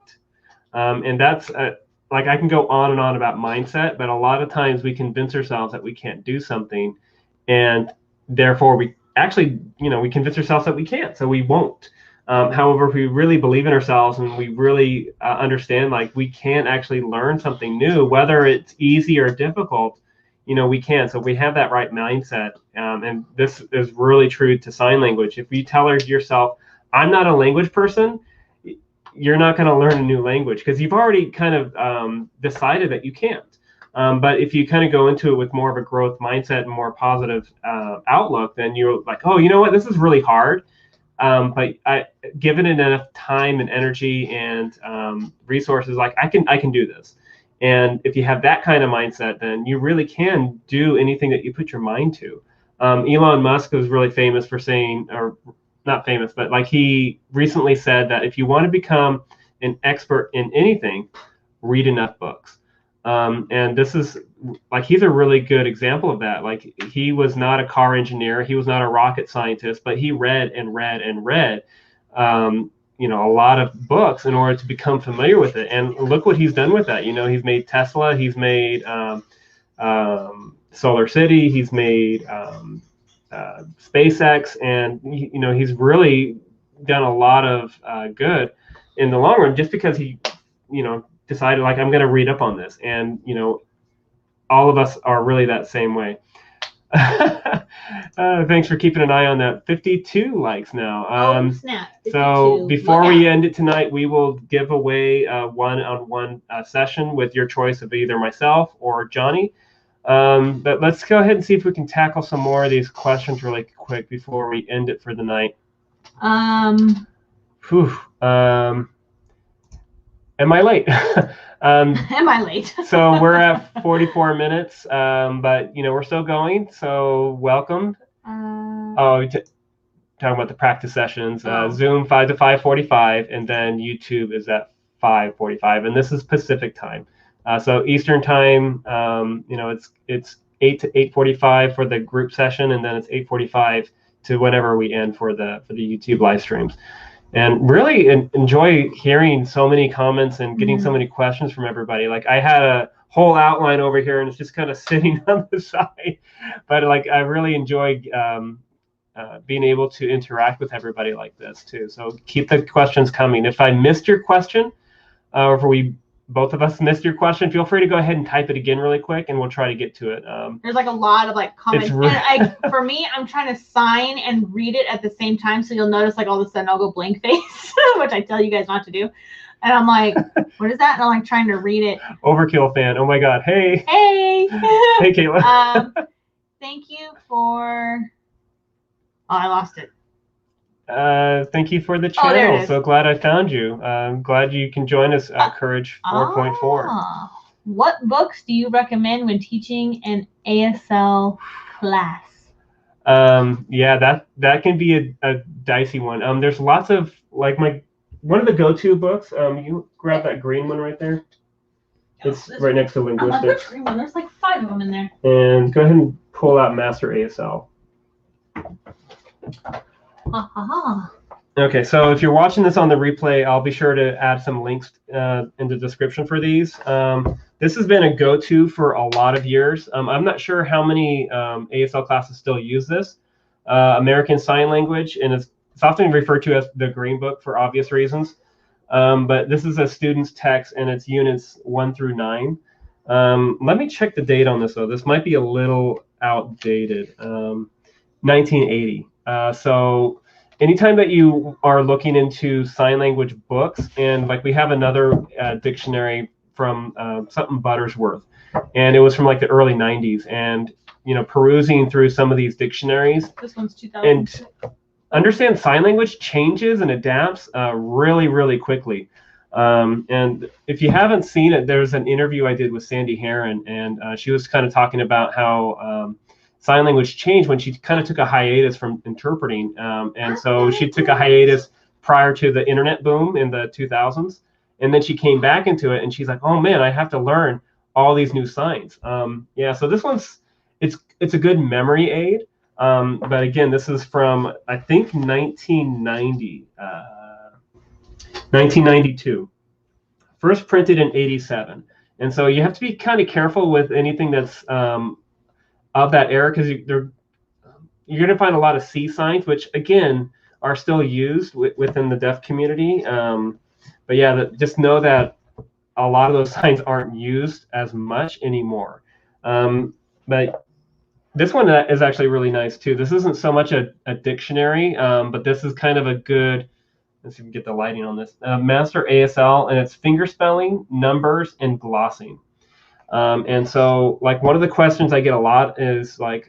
And that's like, I can go on and on about mindset, but a lot of times we convince ourselves that we can't do something, and therefore we actually, we convince ourselves that we can't, so we won't. However, if we really believe in ourselves and we really understand like we can actually learn something new, whether it's easy or difficult, we can. So if we have that right mindset, and this is really true to sign language. If you tell yourself, I'm not a language person, you're not going to learn a new language, because you've already kind of decided that you can't. But if you kind of go into it with more of a growth mindset and more positive outlook, then you're like, oh, you know what, this is really hard. But given it enough time and energy and resources, like I can do this. And if you have that kind of mindset, then you really can do anything that you put your mind to. Elon Musk was really famous for saying, or not famous, but like he recently said that if you want to become an expert in anything, read enough books. And this is like, he's a really good example of that. Like, he was not a car engineer, he was not a rocket scientist, but he read and read and read, a lot of books in order to become familiar with it. And look what he's done with that. He's made Tesla, he's made Solar City, he's made SpaceX, and he's really done a lot of good in the long run, just because he decided, like, I'm going to read up on this. And all of us are really that same way. Thanks for keeping an eye on that. 52 likes now. Snap. 52. So before we end it tonight, we will give away a one-on-one session with your choice of either myself or Johnny. But let's go ahead and see if we can tackle some more of these questions really quick before we end it for the night. Am I late? Am I late? So we're at 44 minutes, but we're still going. So welcome. Talking about the practice sessions. Zoom 5 to 5:45, and then YouTube is at 5:45, and this is Pacific time. So Eastern time, it's 8 to 8:45 for the group session, and then it's 8:45 to whenever we end for the YouTube live streams. And really enjoy hearing so many comments and getting so many questions from everybody. Like I had a whole outline over here, and it's just kind of sitting on the side. But like I really enjoyed being able to interact with everybody like this too. So keep the questions coming. If I missed your question, or if both of us missed your question, feel free to go ahead and type it again really quick, and we'll try to get to it. There's like a lot of like comments. And for me, I'm trying to sign and read it at the same time. So you'll notice like all of a sudden I'll go blank face, which I tell you guys not to do. And I'm like, what is that? And I'm like trying to read it. Overkill fan. Oh my God. Hey. Hey. Hey, Kayla. Thank you for... Oh, I lost it. Thank you for the channel. So glad I found you. I'm glad you can join us at Courage 4.4. What books do you recommend when teaching an ASL class? Yeah, that can be a dicey one. There's lots of like one of the go-to books. You grab that green one right there. It's right next to linguistics. Which green one? There's like 5 of them in there. And go ahead and pull out Master ASL. Okay, so if you're watching this on the replay, I'll be sure to add some links in the description for these. This has been a go-to for a lot of years. I'm not sure how many ASL classes still use this. American Sign Language, and it's often referred to as the Green Book for obvious reasons. But this is a student's text, and it's units 1 through 9. Let me check the date on this, though. This might be a little outdated. 1980. So anytime that you are looking into sign language books, and like we have another dictionary from something Buttersworth, and it was from like the early 90s, and perusing through some of these dictionaries. This one's 2000. And understand sign language changes and adapts really, really quickly. And if you haven't seen it, there's an interview I did with Sandy Heron, and she was kind of talking about how sign language changed when she kind of took a hiatus from interpreting. And so she took a hiatus prior to the internet boom in the 2000s. And then she came back into it, and she's like, oh man, I have to learn all these new signs. Yeah, so this one's, it's a good memory aid. But again, this is from, I think, 1992. First printed in 87. And so you have to be kind of careful with anything that's of that era, because you're going to find a lot of C signs, which again are still used within the deaf community. But yeah, just know that a lot of those signs aren't used as much anymore. But this one is actually really nice too. This isn't so much a dictionary, but this is kind of a good, let's see if we can get the lighting on this, Master ASL, and it's fingerspelling, numbers, and glossing. And so like one of the questions I get a lot is like,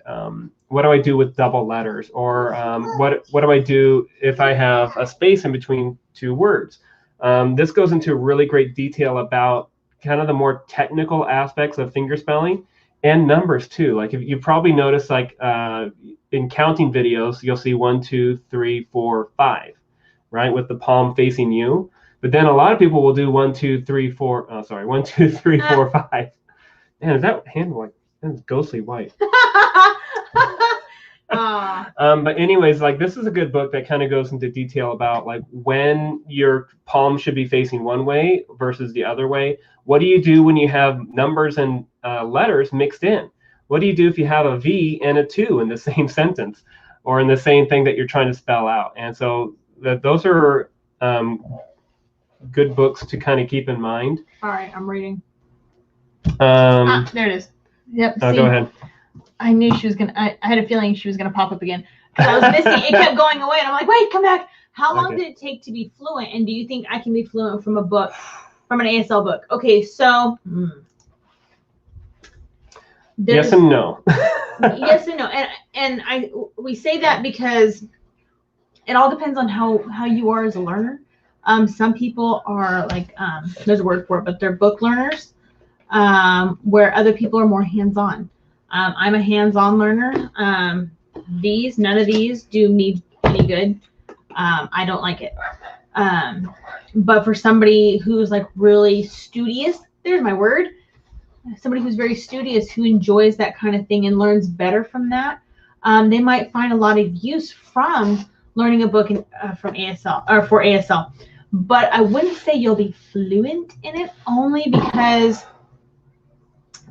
what do I do with double letters? Or what do I do if I have a space in between 2 words? This goes into really great detail about kind of the more technical aspects of fingerspelling and numbers too. Like if you probably notice, like in counting videos, you'll see 1, 2, 3, 4, 5, right? With the palm facing you. But then a lot of people will do 1, 2, 3, 4. Oh, sorry, 1, 2, 3, 4, 5. Man, is that hand like that's ghostly white? But anyways, like this is a good book that kind of goes into detail about like when your palm should be facing one way versus the other way. What do you do when you have numbers and letters mixed in? What do you do if you have a V and a 2 in the same sentence, or in the same thing that you're trying to spell out? And so those are good books to kind of keep in mind. All right, I'm reading. There it is. Yep. Oh, go ahead. I knew she was gonna. I had a feeling she was gonna pop up again. I was missing. It kept going away, and I'm like, wait, come back. How long did it take to be fluent? And do you think I can be fluent from a book, from an ASL book? Okay, so. Yes and no. Yes and no, and we say that because it all depends on how you are as a learner. Some people are like there's a word for it, but they're book learners. Where other people are more hands-on. I'm a hands-on learner. None of these do me any good. I don't like it. But for somebody who's like really studious, there's my word, somebody who's very studious, who enjoys that kind of thing and learns better from that, they might find a lot of use from learning a book from ASL or for ASL. But I wouldn't say you'll be fluent in it, only because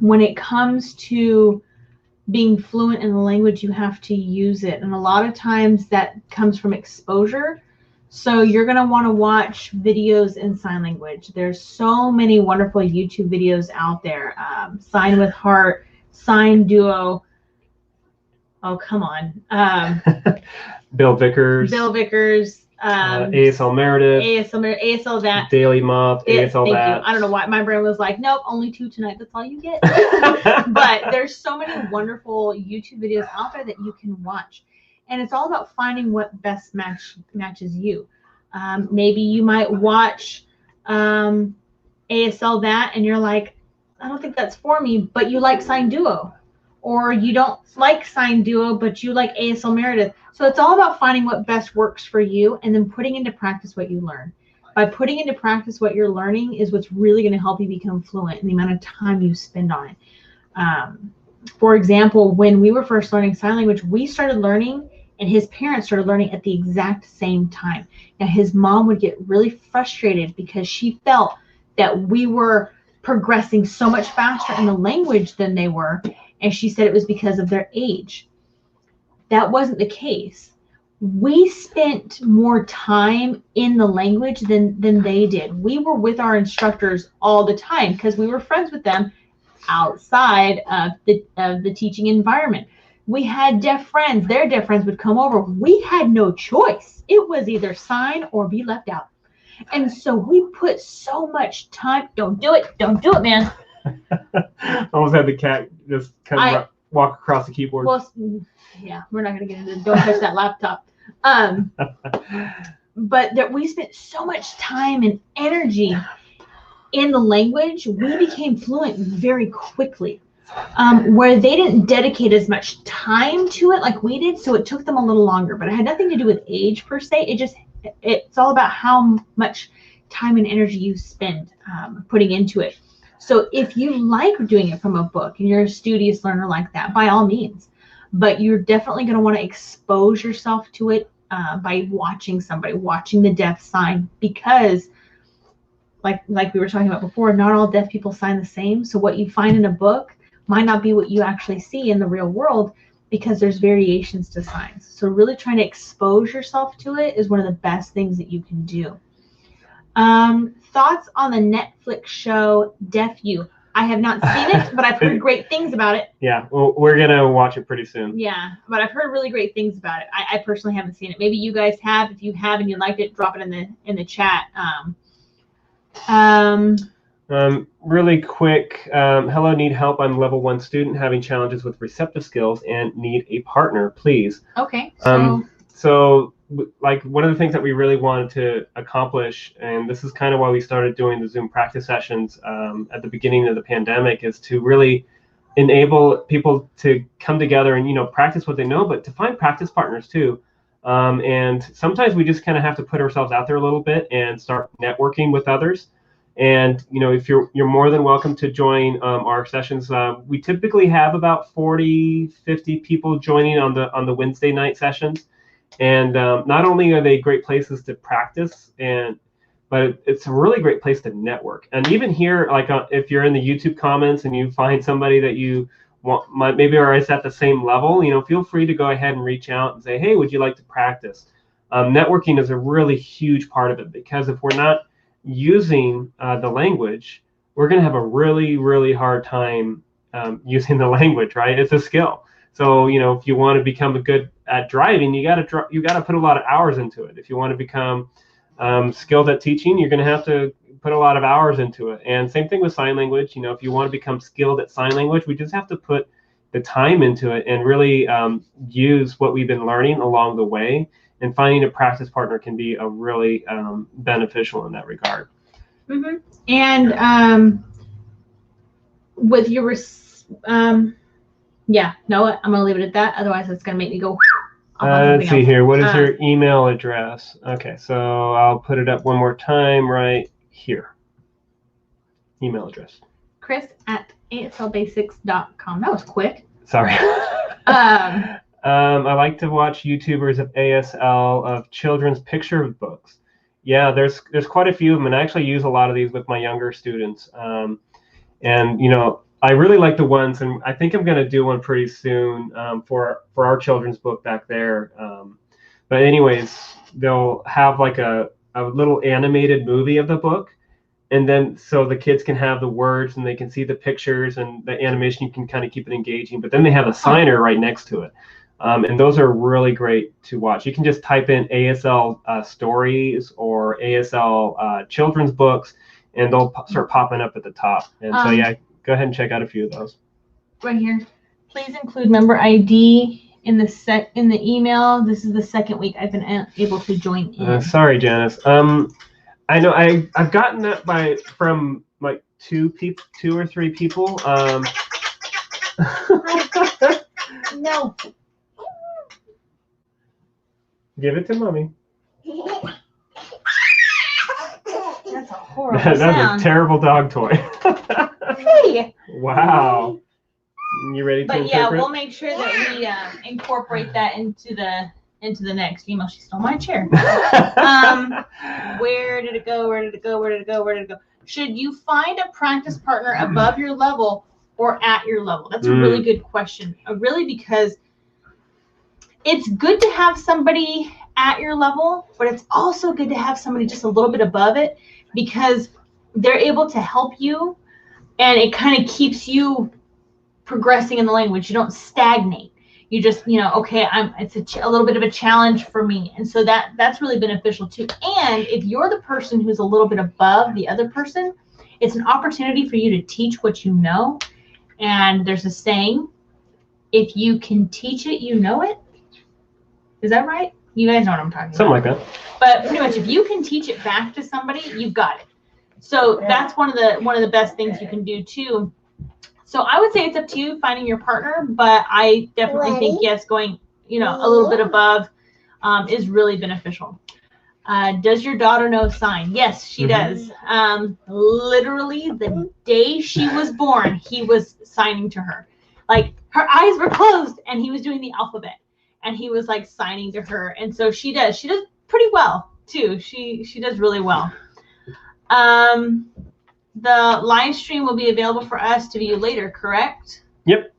when it comes to being fluent in the language, you have to use it. And a lot of times that comes from exposure. So you're going to want to watch videos in sign language. There's so many wonderful YouTube videos out there. Sign with Heart, Sign Duo. Oh, come on. Bill Vickers. ASL Meredith. ASL that. Daily Moth. ASL thank that. you. I don't know why my brain was like, nope, only 2 tonight. That's all you get. But there's so many wonderful YouTube videos out there that you can watch. And it's all about finding what best matches you. Maybe you might watch ASL that and you're like, I don't think that's for me, but you like Sign Duo. Or you don't like Sign Duo, but you like ASL Meredith. So it's all about finding what best works for you and then putting into practice what you learn. By putting into practice what you're learning is what's really going to help you become fluent and the amount of time you spend on it. For example, when we were first learning sign language, we started learning and his parents started learning at the exact same time. Now, his mom would get really frustrated because she felt that we were progressing so much faster in the language than they were. And she said it was because of their age. That wasn't the case. We spent more time in the language than they did. We were with our instructors all the time because we were friends with them outside of the teaching environment. We had deaf friends. Their deaf friends would come over. We had no choice. It was either sign or be left out. And so we put so much time. Don't do it. Don't do it, man. Almost had the cat just kind of walk across the keyboard. Well, yeah, we're not going to get into don't touch that laptop. But that we spent so much time and energy in the language, we became fluent very quickly. Where they didn't dedicate as much time to it like we did, so it took them a little longer. But it had nothing to do with age per se. It's all about how much time and energy you spend putting into it. So if you like doing it from a book and you're a studious learner like that, by all means. But you're definitely going to want to expose yourself to it by watching somebody, watching the deaf sign, because like we were talking about before, not all deaf people sign the same. So what you find in a book might not be what you actually see in the real world, because there's variations to signs. So really trying to expose yourself to it is one of the best things that you can do. Thoughts on the Netflix show Defu? I have not seen it, but I've heard great things about it. Yeah, well, we're going to watch it pretty soon. Yeah, but I've heard really great things about it. I personally haven't seen it. Maybe you guys have. If you have and you liked it, drop it in the chat. Really quick, hello, need help. I'm level 1 student having challenges with receptive skills and need a partner, please. Okay. So like one of the things that we really wanted to accomplish, and this is kind of why we started doing the Zoom practice sessions at the beginning of the pandemic, is to really enable people to come together and practice what they know, but to find practice partners too. And sometimes we just kind of have to put ourselves out there a little bit and start networking with others. And if you're more than welcome to join our sessions. We typically have about 40-50 people joining on the Wednesday night sessions. And not only are they great places to practice, but it's a really great place to network. And even here, like if you're in the YouTube comments and you find somebody that you maybe are at the same level, feel free to go ahead and reach out and say, hey, would you like to practice? Networking is a really huge part of it, because if we're not using the language, we're going to have a really, really hard time using the language, right? It's a skill. So, if you want to become good at driving, you got to put a lot of hours into it. If you want to become skilled at teaching, you're going to have to put a lot of hours into it. And same thing with sign language. If you want to become skilled at sign language, we just have to put the time into it and really use what we've been learning along the way. And finding a practice partner can be a really beneficial in that regard. Mm-hmm. And with your yeah, no, I'm gonna leave it at that. Otherwise, it's gonna make me go. Let's see here. What is your email address? Okay, so I'll put it up one more time right here. Email address. Chris at ASLbasics.com. That was quick. Sorry. Um, I like to watch YouTubers of ASL of children's picture books. Yeah, there's quite a few of them, and I actually use a lot of these with my younger students. And I really like the ones, and I think I'm going to do one pretty soon for our children's book back there. But anyways, they'll have like a little animated movie of the book, and then so the kids can have the words and they can see the pictures and the animation. You can kind of keep it engaging, but then they have a signer right next to it. And those are really great to watch. You can just type in ASL stories or ASL children's books, and they'll start popping up at the top. And so yeah, go ahead and check out a few of those. Right here. Please include member ID in the email. This is the second week I've been able to join in. Sorry, Janice. I know I've gotten that from like two or three people. No. Give it to mommy. That's a horrible That's sound. a terrible dog toy. Hey. Wow. You ready to But interpret? yeah, we'll make sure that we incorporate that into the next email. She stole my chair. Where did it go? Where did it go? Where did it go? Where did it go? Should you find a practice partner above your level or at your level? That's a really good question. Really, because it's good to have somebody at your level, but it's also good to have somebody just a little bit above it, because they're able to help you, and it kind of keeps you progressing in the language. You don't stagnate. You just, okay, it's a little bit of a challenge for me. And so that's really beneficial too. And if you're the person who's a little bit above the other person, it's an opportunity for you to teach what you know. And there's a saying, if you can teach it, you know it. Is that right? You guys know what I'm talking Something about. like that. But pretty much if you can teach it back to somebody, you've got it. So that's one of the best things you can do too. So I would say it's up to you finding your partner, but I definitely think, yes, going, a little bit above is really beneficial. Does your daughter know sign? Yes, she does. Literally the day she was born, he was signing to her. Like, her eyes were closed and he was doing the alphabet, and he was like signing to her. And so she does pretty well too. She does really well. The live stream will be available for us to view later, correct? Yep.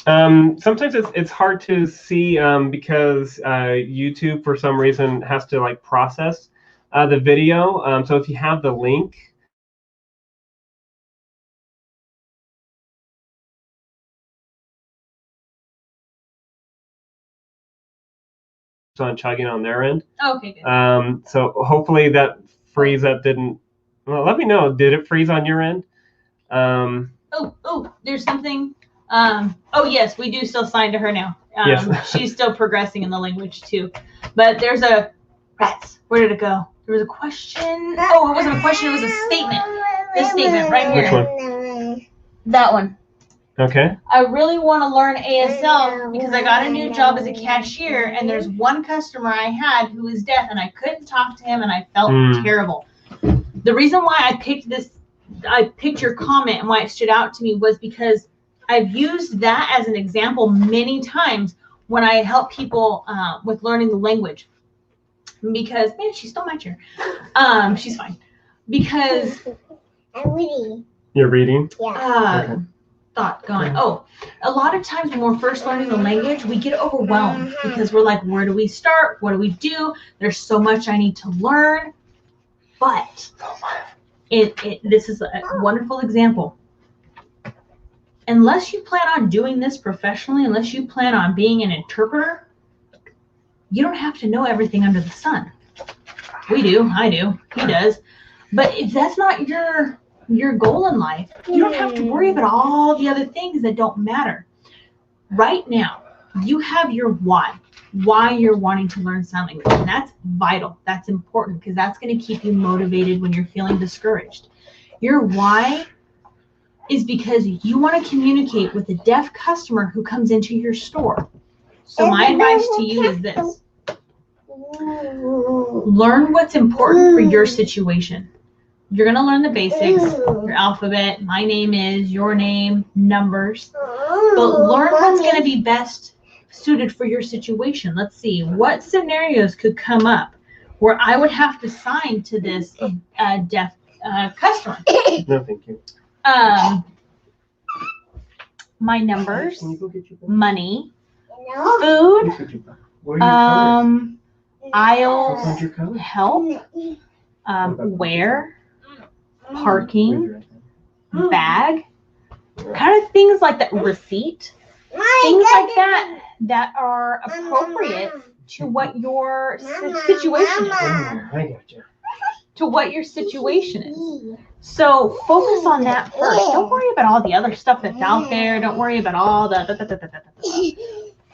Sometimes it's hard to see because YouTube for some reason has to like process the video. So if you have the link, it's on chugging on their end. Okay, good. So hopefully that freeze up didn't. Well, let me know. Did it freeze on your end? There's something. Oh yes, we do still sign to her now. Yes. She's still progressing in the language too. But there's a rats. Where did it go? There was a question. Oh, it wasn't a question. It was a statement. This statement right here. Which one? That one. Okay. I really want to learn ASL because I got a new job as a cashier, and there's one customer I had who is deaf, and I couldn't talk to him, and I felt terrible. The reason why I picked your comment and why it stood out to me was because I've used that as an example many times when I help people with learning the language. Because, man, she stole my chair. She's fine. Because I'm reading. You're reading? Yeah. Okay. Thought going. Oh, a lot of times when we're first learning the language, we get overwhelmed because we're like, where do we start? What do we do? There's so much I need to learn. But this is a wonderful example. Unless you plan on doing this professionally, unless you plan on being an interpreter, you don't have to know everything under the sun. We do. I do. He does. But if that's not your goal in life, you don't have to worry about all the other things that don't matter. Right now, you have your why you're wanting to learn sign language. And that's vital. That's important because that's going to keep you motivated when you're feeling discouraged. Your why is because you want to communicate with a deaf customer who comes into your store. So my advice to you is this. Learn what's important for your situation. You're going to learn the basics, your alphabet, my name is, your name, numbers. But learn what's going to be best suited for your situation. Let's see, what scenarios could come up where I would have to sign to this deaf customer? No, thank you. My numbers, Can you go get your book? money, No. food, Where's your book? Where are your colors? aisles, Where's your colors? help, where, Where's parking, your iPad? bag, kind of things like that, receipt, things like that that are appropriate to what your situation is. Oh, I got you. To what your situation is. So focus on that first. Don't worry about all the other stuff that's out there. Don't worry about all the.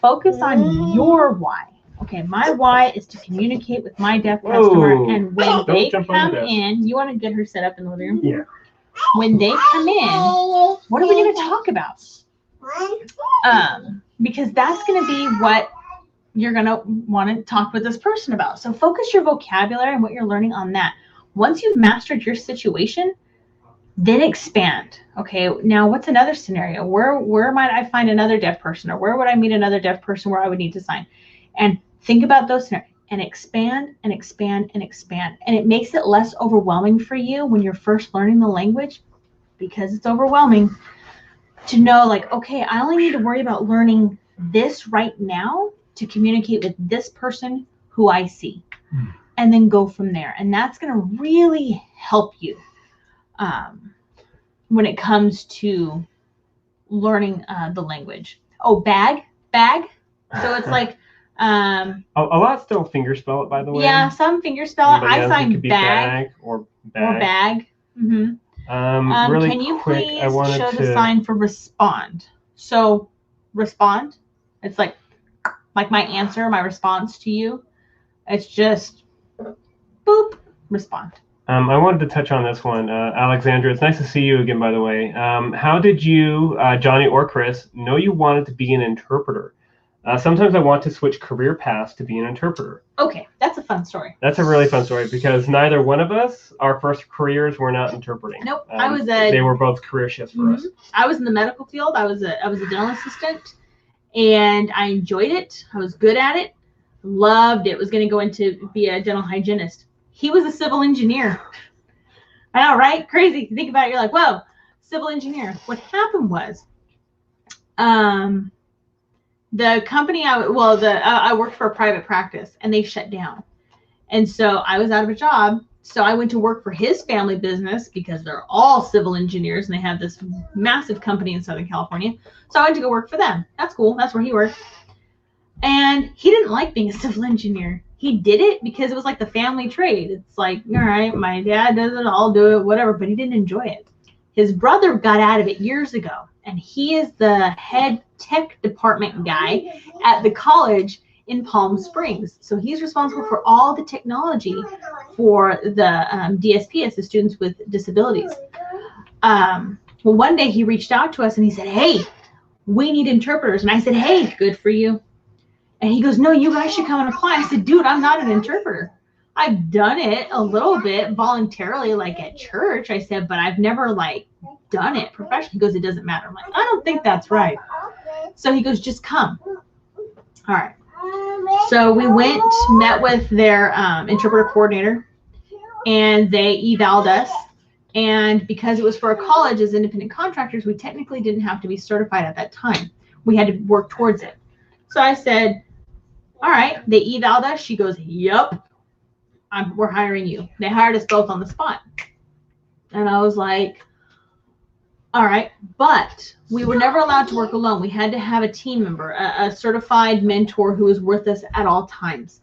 Focus on your why. Okay, my why is to communicate with my deaf customer, Whoa. and when Don't they jump on the come desk. in, you want to get her set up in the living room? Yeah. When they come in, what are we going to talk about? Because that's going to be what you're going to want to talk with this person about. So focus your vocabulary and what you're learning on that. Once you've mastered your situation, then expand. Okay, now what's another scenario? Where might I find another deaf person, or where would I meet another deaf person where I would need to sign? And think about those scenarios and expand and expand and expand. And it makes it less overwhelming for you when you're first learning the language, because it's overwhelming to know, like, okay, I only need to worry about learning this right now to communicate with this person who I see. And then go from there. And that's going to really help you when it comes to learning the language. Oh, bag. So it's like A lot still fingerspell it, by the way. yeah, some fingerspell. Anybody I else? It sign could be bag or bag. or bag. Really Can you quick, please I wanted show to. the sign for respond? So respond. It's like my answer, my response to you. It's just boop, respond. I wanted to touch on this one. Alexandra, it's nice to see you again, by the way. How did you, Johnny or Chris, know you wanted to be an interpreter? Sometimes I want to switch career paths to be an interpreter. Okay, that's a fun story. That's a really fun story because neither one of us, our first careers were not interpreting. Nope, They were both career shifts for us. I was in the medical field. I was a dental assistant, and I enjoyed it. I was good at it. Loved it. Was going to go into be a dental hygienist. He was a civil engineer. I know, right? Crazy. Think about it. You're like, whoa, civil engineer. What happened was, the company I worked for a private practice, and they shut down, and so I was out of a job. So I went to work for his family business because they're all civil engineers, and they have this massive company in Southern California. So I went to go work for them. That's cool. That's where he worked. And he didn't like being a civil engineer. He did it because it was like the family trade. It's like, all right, my dad does it, I'll do it, whatever. But he didn't enjoy it. His brother got out of it years ago, and he is the head tech department guy at the college in Palm Springs. So he's responsible for all the technology for the DSPs, the students with disabilities. Well, one day he reached out to us and he said, hey, we need interpreters. And I said, hey, good for you. And he goes, no, you guys should come and apply. I said, dude, I'm not an interpreter. I've done it a little bit voluntarily, like at church. I said, but I've never like done it professionally. He goes, it doesn't matter. I'm like, I don't think that's right. So he goes, just come. All right. So we went, met with their interpreter coordinator, and they eval'd us. And because it was for a college as independent contractors, we technically didn't have to be certified at that time. We had to work towards it. So I said, all right, they eval'd us. She goes, yep, we're hiring you. They hired us both on the spot. And I was like, all right, but we were never allowed to work alone. We had to have a team member, a certified mentor who was with us at all times.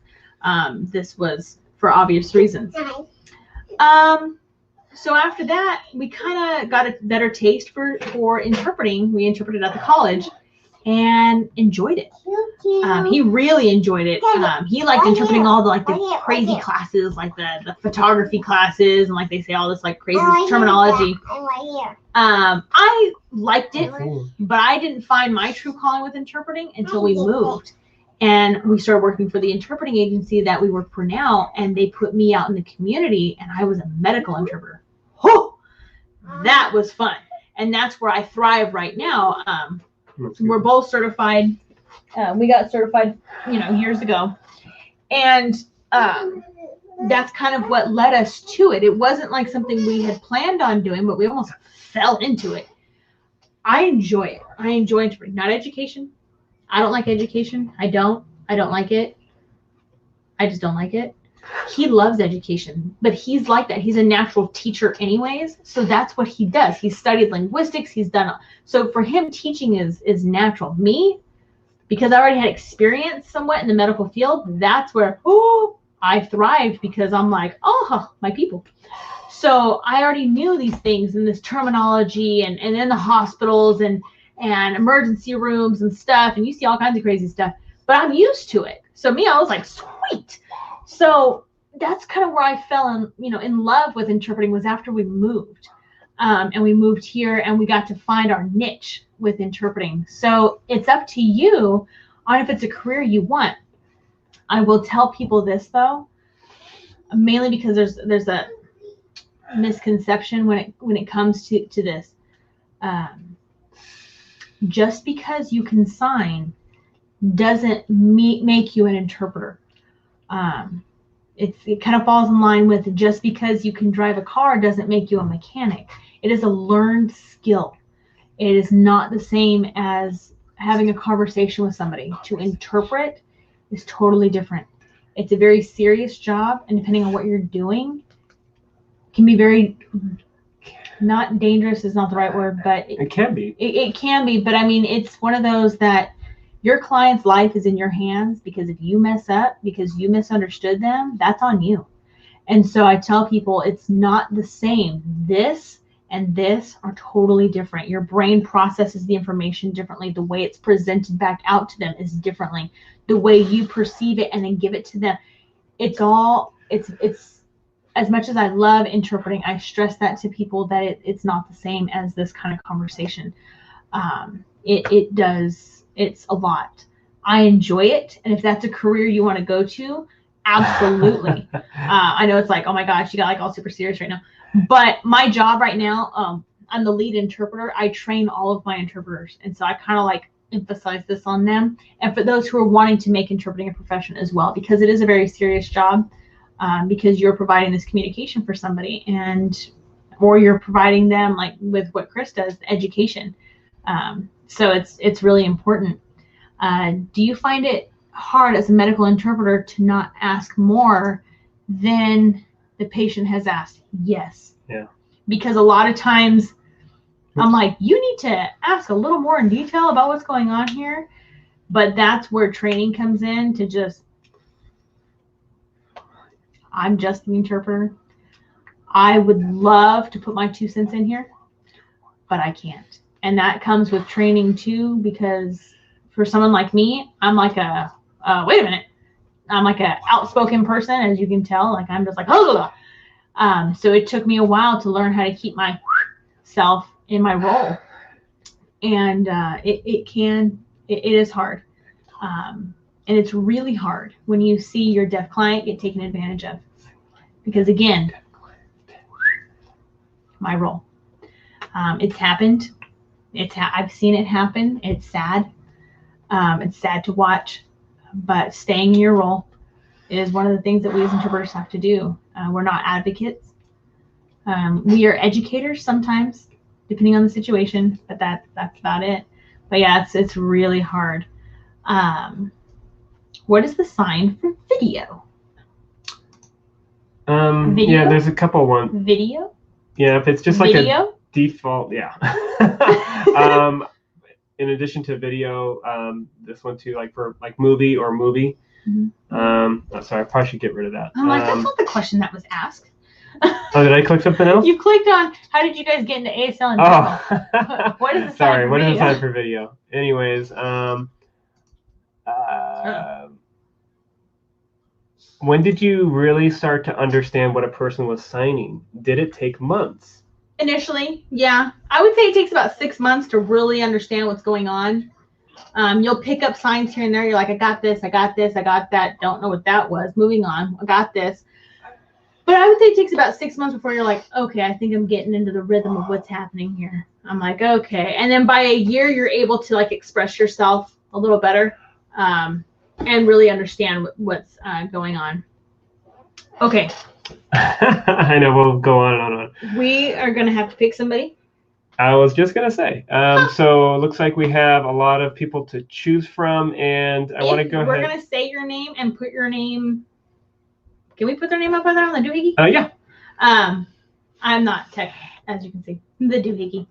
This was for obvious reasons. So after that, we kind of got a better taste for interpreting. We interpreted at the college and enjoyed it. He really enjoyed it. He liked interpreting all the crazy classes, like the photography classes, and like they say all this like crazy terminology. I liked it, but I didn't find my true calling with interpreting until we moved. And we started working for the interpreting agency that we work for now, and they put me out in the community, and I was a medical interpreter. oh, that was fun. And that's where I thrive right now. We're both certified. We got certified, years ago. And that's kind of what led us to it. It wasn't like something we had planned on doing, but we almost fell into it. I enjoy it. I enjoy interpreting. Not education. I don't like education. I don't like it. I just don't like it. He loves education, but he's like that. He's a natural teacher anyways. So that's what he does. He's studied linguistics. He's done. So for him, teaching is natural. Me, because I already had experience somewhat in the medical field, that's where, I thrived because I'm like, my people. So I already knew these things and this terminology and in the hospitals and emergency rooms and stuff. And you see all kinds of crazy stuff, but I'm used to it. So me, I was like, sweet. So that's kind of where I fell in love with interpreting, was after we moved. And we moved here and we got to find our niche with interpreting. So it's up to you on if it's a career you want. I will tell people this though, mainly because there's a misconception when it comes to this. Just because you can sign doesn't make you an interpreter. It kind of falls in line with just because you can drive a car doesn't make you a mechanic. It is a learned skill. It is not the same as having a conversation with somebody. To interpret is totally different. It's a very serious job, and depending on what you're doing, can be very, not dangerous is not the right word, but it can be. It can be, but I mean, it's one of those that your client's life is in your hands, because if you mess up because you misunderstood them, that's on you. And so I tell people it's not the same. This and this are totally different. Your brain processes the information differently. The way it's presented back out to them is differently. The way you perceive it and then give it to them. It's as much as I love interpreting, I stress that to people that it's not the same as this kind of conversation. It's a lot. I enjoy it. And if that's a career you want to go to, absolutely. I know it's like, oh my gosh, you got like all super serious right now. But my job right now, I'm the lead interpreter. I train all of my interpreters. And so I kind of like emphasize this on them. And for those who are wanting to make interpreting a profession as well, because it is a very serious job, because you're providing this communication for somebody, or you're providing them, like with what Chris does, education. So it's really important. Do you find it hard as a medical interpreter to not ask more than the patient has asked? Yes. Yeah. Because a lot of times I'm like, you need to ask a little more in detail about what's going on here. But that's where training comes in, to just, I'm just an interpreter. I would love to put my 2 cents in here, but I can't. And that comes with training too, because for someone like me, I'm like wait a minute. I'm like a outspoken person, as you can tell. Like I'm just like, so it took me a while to learn how to keep myself in my role. And it is hard. And it's really hard when you see your deaf client get taken advantage of. Because again, my role. It's happened. I've seen it happen. It's sad. It's sad to watch, but staying in your role is one of the things that we as interpreters have to do. We're not advocates. We are educators sometimes, depending on the situation, but that's about it. But yeah, it's really hard. What is the sign for video? Video? Yeah, there's a couple ones. Video? Yeah, if it's just video? Like a default, yeah. In addition to video, this one too, like for like movie or movie. Mm-hmm. Sorry, I probably should get rid of that. I'm like, that's not the question that was asked. Oh, did I click something else? You clicked on, how did you guys get into ASL and Defu? What is the sign Sorry, for what video? is the sign for video? Anyways, when did you really start to understand what a person was signing? Did it take months? Initially, yeah. I would say it takes about 6 months to really understand what's going on. You'll pick up signs here and there. You're like, I got this, I got this, I got that. Don't know what that was. Moving on. I got this. But I would say it takes about 6 months before you're like, okay, I think I'm getting into the rhythm of what's happening here. I'm like, okay. And then by a year, you're able to like express yourself a little better and really understand what's going on. Okay. I know, we'll go on and on. We are going to have to pick somebody. I was just going to say. So it looks like we have a lot of people to choose from, and I want to go ahead. We're going to say your name and put your name. Can we put their name up on there on the doohickey? Yeah. I'm not tech, as you can see, the doohickey.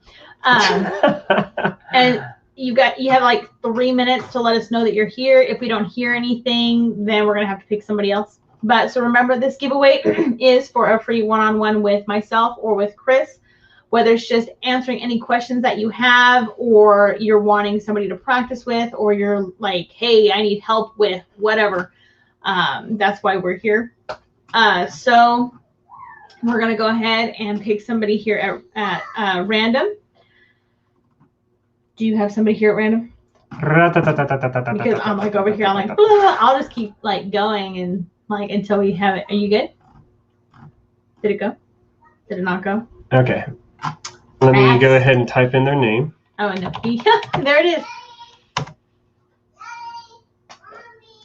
And you have like 3 minutes to let us know that you're here. If we don't hear anything, then we're going to have to pick somebody else. But so remember, this giveaway is for a free one-on-one with myself or with Chris, whether it's just answering any questions that you have, or you're wanting somebody to practice with, or you're like, hey, I need help with whatever. That's why we're here. So we're going to go ahead and pick somebody here at random. Do you have somebody here at random? Because I'm like over here, I'm like, I'll just keep like going and like until we have it. Are you good? Did it go? Did it not go? Okay. Let me go ahead and type in their name. Oh, no. There it is.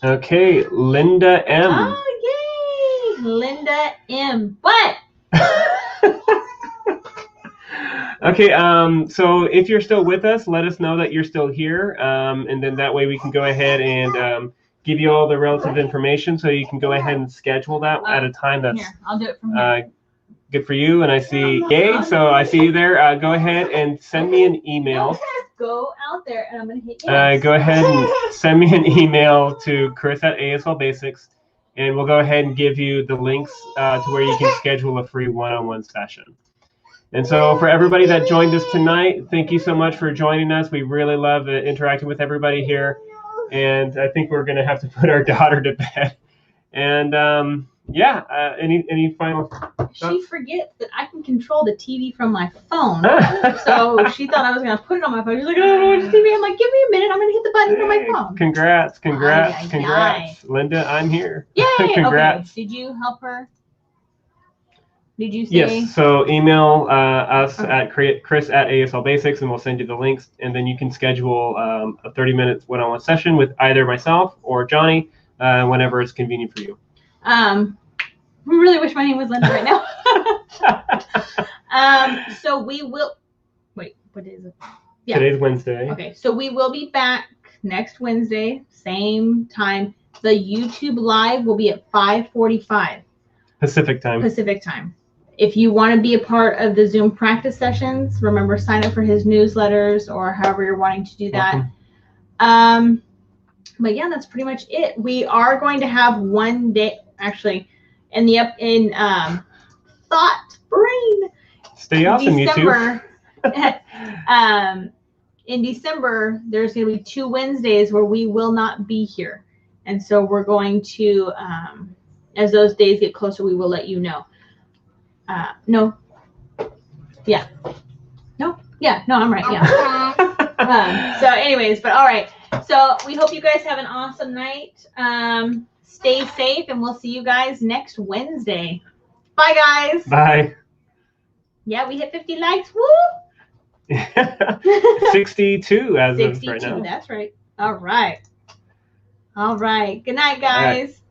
Okay, Linda M. Oh, yay! Linda M. What? Okay, so if you're still with us, let us know that you're still here, and then that way we can go ahead and give you all the relative information, so you can go ahead and schedule that at a time that's here, I'll do it from here. Good for you. And I see, yay, so I see you there. Go ahead and send me an email. Go out there, and I'm going to hit yes. Go ahead and send me an email to Chris at ASL Basics, and we'll go ahead and give you the links to where you can schedule a free one-on-one session. And so for everybody that joined us tonight, thank you so much for joining us. We really love interacting with everybody here. And I think we're going to have to put our daughter to bed. And any final thoughts? She forgets that I can control the TV from my phone. So she thought I was going to put it on my phone. She's like, I don't know what the TV. I'm like, give me a minute. I'm going to hit the button from my phone. Congrats. Linda, I'm here. Yay. Congrats. Okay. Did you help her? Did you say? Yes, so email us at Chris at ASL Basics, and we'll send you the links, and then you can schedule a 30-minute one-on-one session with either myself or Johnny whenever it's convenient for you. I really wish my name was Linda right now. So we will, wait, what is it? Yeah. Today's Wednesday. Okay, so we will be back next Wednesday, same time. The YouTube live will be at 5:45. Pacific time. If you want to be a part of the Zoom practice sessions, remember, sign up for his newsletters or however you're wanting to do that. But yeah, that's pretty much it. We are going to have one day, actually, in Thought Brain. Stay awesome, December, YouTube. In December, there's going to be 2 Wednesdays where we will not be here. And so we're going to, as those days get closer, we will let you know. No, I'm right. Yeah. So anyways, but all right. So we hope you guys have an awesome night. Stay safe, and we'll see you guys next Wednesday. Bye, guys. Bye. Yeah, we hit 50 likes. Woo! 62 as 62, of right now. That's right. All right. Good night, guys.